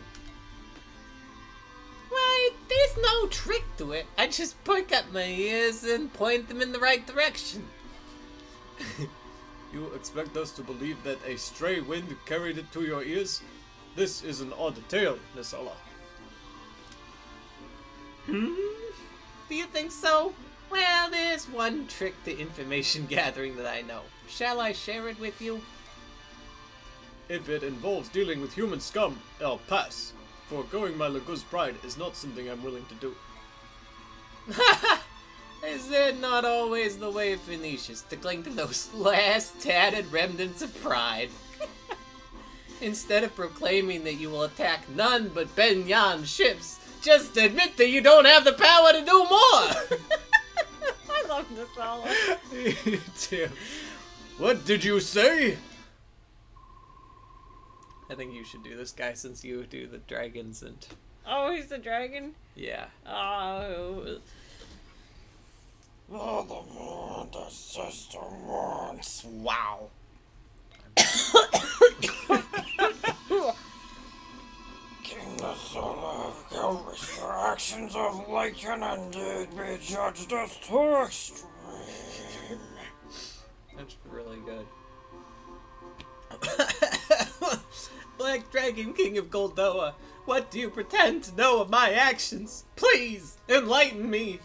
[SPEAKER 1] Why, there's no trick to it. I just perk up my ears and point them in the right direction.
[SPEAKER 5] You expect us to believe that a stray wind carried it to your ears? This is an odd tale, Nisala.
[SPEAKER 1] Do you think so? Well, there's one trick to information gathering that I know. Shall I share it with you?
[SPEAKER 5] If it involves dealing with human scum, I'll pass. Foregoing my LAGUZ pride is not something I'm willing to do.
[SPEAKER 1] Is that not always the way of Phoenicians, to cling to those last tattered remnants of pride? Instead of proclaiming that you will attack none but Benyon ships, just admit that you don't have the power to do more!
[SPEAKER 2] I love Nisala.
[SPEAKER 5] Damn. What did you say?
[SPEAKER 1] I think you should do this guy since you do the dragons and...
[SPEAKER 2] Oh, he's the dragon?
[SPEAKER 1] yeah.
[SPEAKER 2] Oh.
[SPEAKER 4] The system works.
[SPEAKER 1] Wow.
[SPEAKER 4] King Nisala of Kelvis, your actions of late can indeed be judged as too extreme.
[SPEAKER 1] That's really good. Black Dragon King of Goldoa, what do you pretend to know of my actions? Please, enlighten me!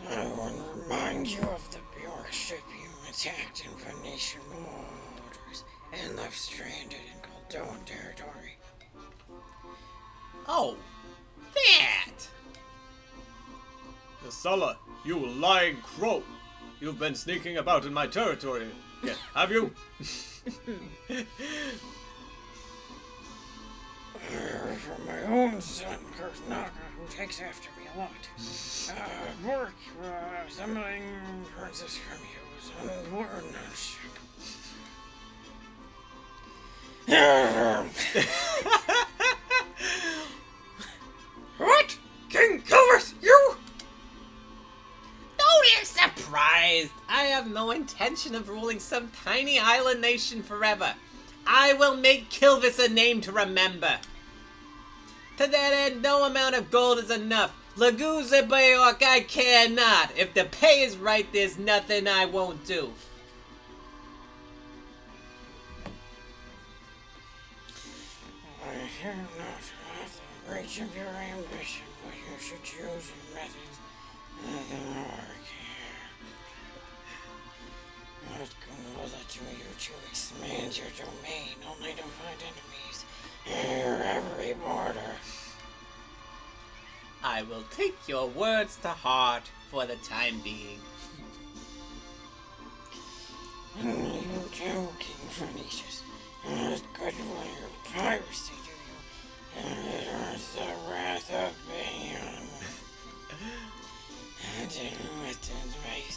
[SPEAKER 4] I want to remind you of the Bjork ship you attacked in Venetian waters and left stranded in Goldoan territory.
[SPEAKER 1] Oh, that!
[SPEAKER 5] Nisala, you lying crow! You've been sneaking about in my territory. Yeah, have you?
[SPEAKER 4] For my own son, Kurznaga, who takes after me a lot. Work assembling Princess Crimea was on board that ship. What? King Kelvis, you?
[SPEAKER 1] Don't be surprised! I have no intention of ruling some tiny island nation forever. I will make Kilvis a name to remember. To that end, no amount of gold is enough. LAGUZ and Bjork, I care not. If the pay is right, there's nothing I won't do.
[SPEAKER 4] I hear not of the reach of your ambition, but you should choose your methods with more care. What good will it do you to expand your domain only to find enemies near every border?
[SPEAKER 1] I will take your words to heart for the time being.
[SPEAKER 4] You do, King Phoenicius. What good will your piracy do you? And it earns the wrath of Benyon. And in within ways.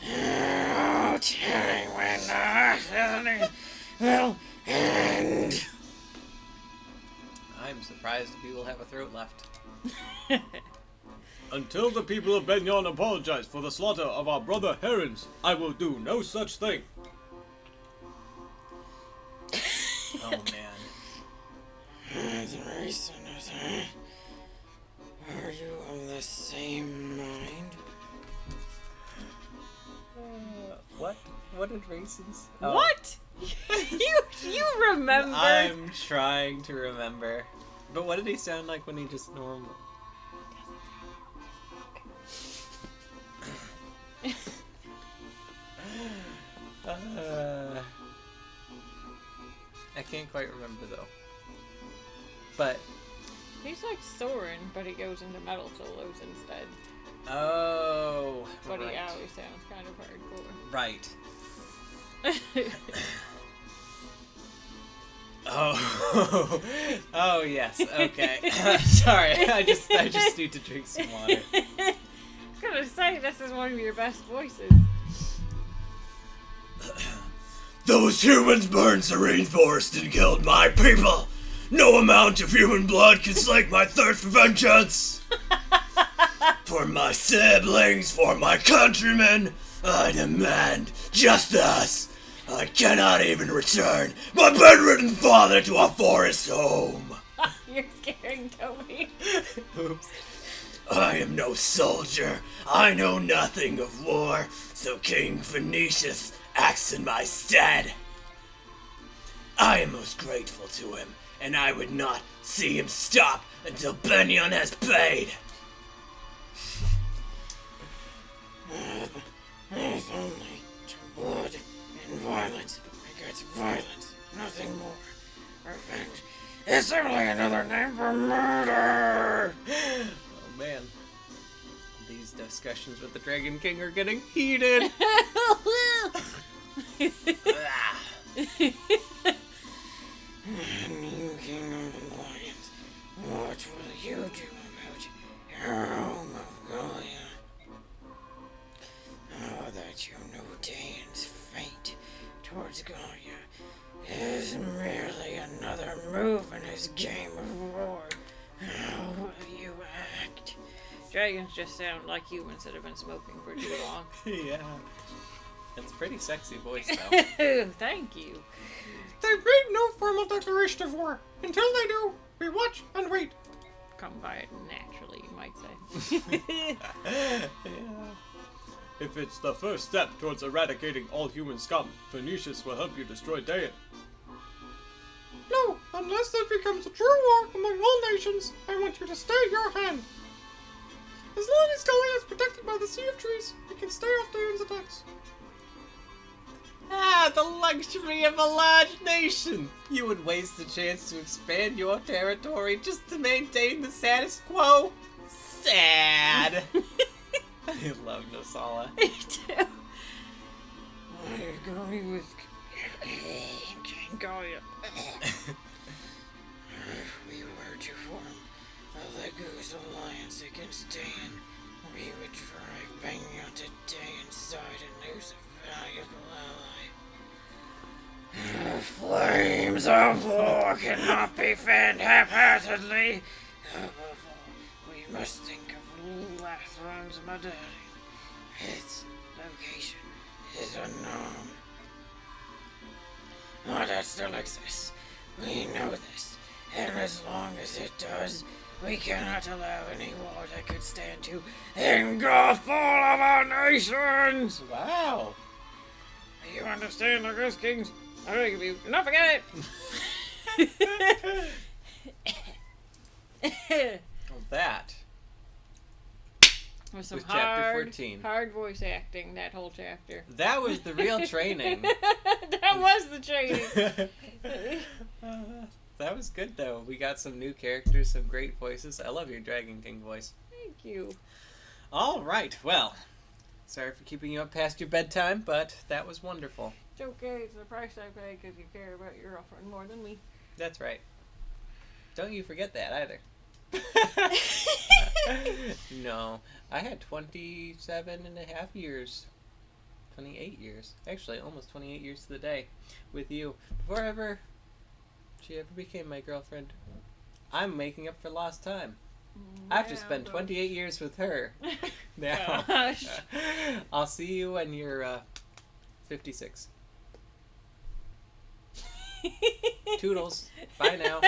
[SPEAKER 4] I'll tell you when the hostility will end.
[SPEAKER 1] surprised if you will have a throat left.
[SPEAKER 5] Until the people of Benyon apologize for the slaughter of our brother herons, I will do no such thing.
[SPEAKER 1] Oh man.
[SPEAKER 6] Are you of the same mind?
[SPEAKER 1] What? What did raisins?
[SPEAKER 2] What? you remember?
[SPEAKER 1] I'm trying to remember. But what did he sound like when he just normal? I can't quite remember though. But
[SPEAKER 2] He's like Soren, but he goes into metal solos instead.
[SPEAKER 1] oh,
[SPEAKER 2] But
[SPEAKER 1] right.
[SPEAKER 2] he always sounds kind of hardcore.
[SPEAKER 1] Right. Oh, oh yes. Okay. Sorry, I just need to drink some water.
[SPEAKER 2] I was gonna say this is one of your best voices.
[SPEAKER 5] Those humans burned the rainforest and killed my people. No amount of human blood can slake my thirst for vengeance. For my siblings, for my countrymen, I demand justice. I cannot even return my bedridden father to a forest home.
[SPEAKER 2] You're scaring Toby.
[SPEAKER 1] Oops.
[SPEAKER 5] I am no soldier. I know nothing of war, so King Phoenicius acts in my stead. I am most grateful to him, and I would not see him stop until Benyon has paid.
[SPEAKER 6] There's only blood and violence begets violence, nothing more. Revenge is simply another name for murder.
[SPEAKER 1] Oh man. These discussions with the Dragon King are getting heated.
[SPEAKER 6] New king of the lions, what will you do about your home of Galia? Oh, that you know Dane's fate towards Galia is merely another move in his game of war. How will you act?
[SPEAKER 2] Dragons just sound like humans that have been smoking for too long.
[SPEAKER 1] Yeah. It's a pretty sexy voice though.
[SPEAKER 2] Thank you.
[SPEAKER 4] They've made no formal declaration of war. Until they do, we watch and wait.
[SPEAKER 2] Come by it naturally, you might say.
[SPEAKER 5] If it's the first step towards eradicating all human scum, Phoenicius will help you destroy Daeon.
[SPEAKER 4] No, unless this becomes a true war among all nations, I want you to stay your hand. As long as Galia is protected by the Sea of Trees, we can stay off Daeon's attacks.
[SPEAKER 1] Ah, the luxury of a large nation! You would waste the chance to expand your territory just to maintain the status quo? Sad! I love Nosala.
[SPEAKER 2] Me too.
[SPEAKER 6] I agree with King Galia. If we were to form a LAGUZ alliance against Daeon, we would drag Benyon to Daeon's side and lose a valuable ally. The flames of war cannot be fanned haphazardly. Above all, we must think of Lathron's medallion. Its location is unknown. Oh, that still exists. We know this. And as long as it does, we cannot allow any war that could stand to engulf all of our nations.
[SPEAKER 1] Wow!
[SPEAKER 6] You understand, LAGUZ Kings? I beg of you, do not forget it!
[SPEAKER 1] Well, that
[SPEAKER 2] With some
[SPEAKER 1] was chapter
[SPEAKER 2] hard,
[SPEAKER 1] 14.
[SPEAKER 2] hard voice acting that whole chapter.
[SPEAKER 1] That was the real training.
[SPEAKER 2] That was the training.
[SPEAKER 1] That was good though. We got some new characters, some great voices. I love your Dragon King voice.
[SPEAKER 2] Thank you.
[SPEAKER 1] All right, well, sorry for keeping you up past your bedtime, but that was wonderful.
[SPEAKER 2] It's okay. It's the price I pay because you care about your girlfriend more than me.
[SPEAKER 1] That's right. Don't you forget that either. No, I had 27 and a half years. 28 years. Actually, almost 28 years to the day with you. Before she ever became my girlfriend. I'm making up for lost time. I have to spend 28 years with her now.
[SPEAKER 2] Gosh.
[SPEAKER 1] I'll see you when you're 56. Toodles. Bye now.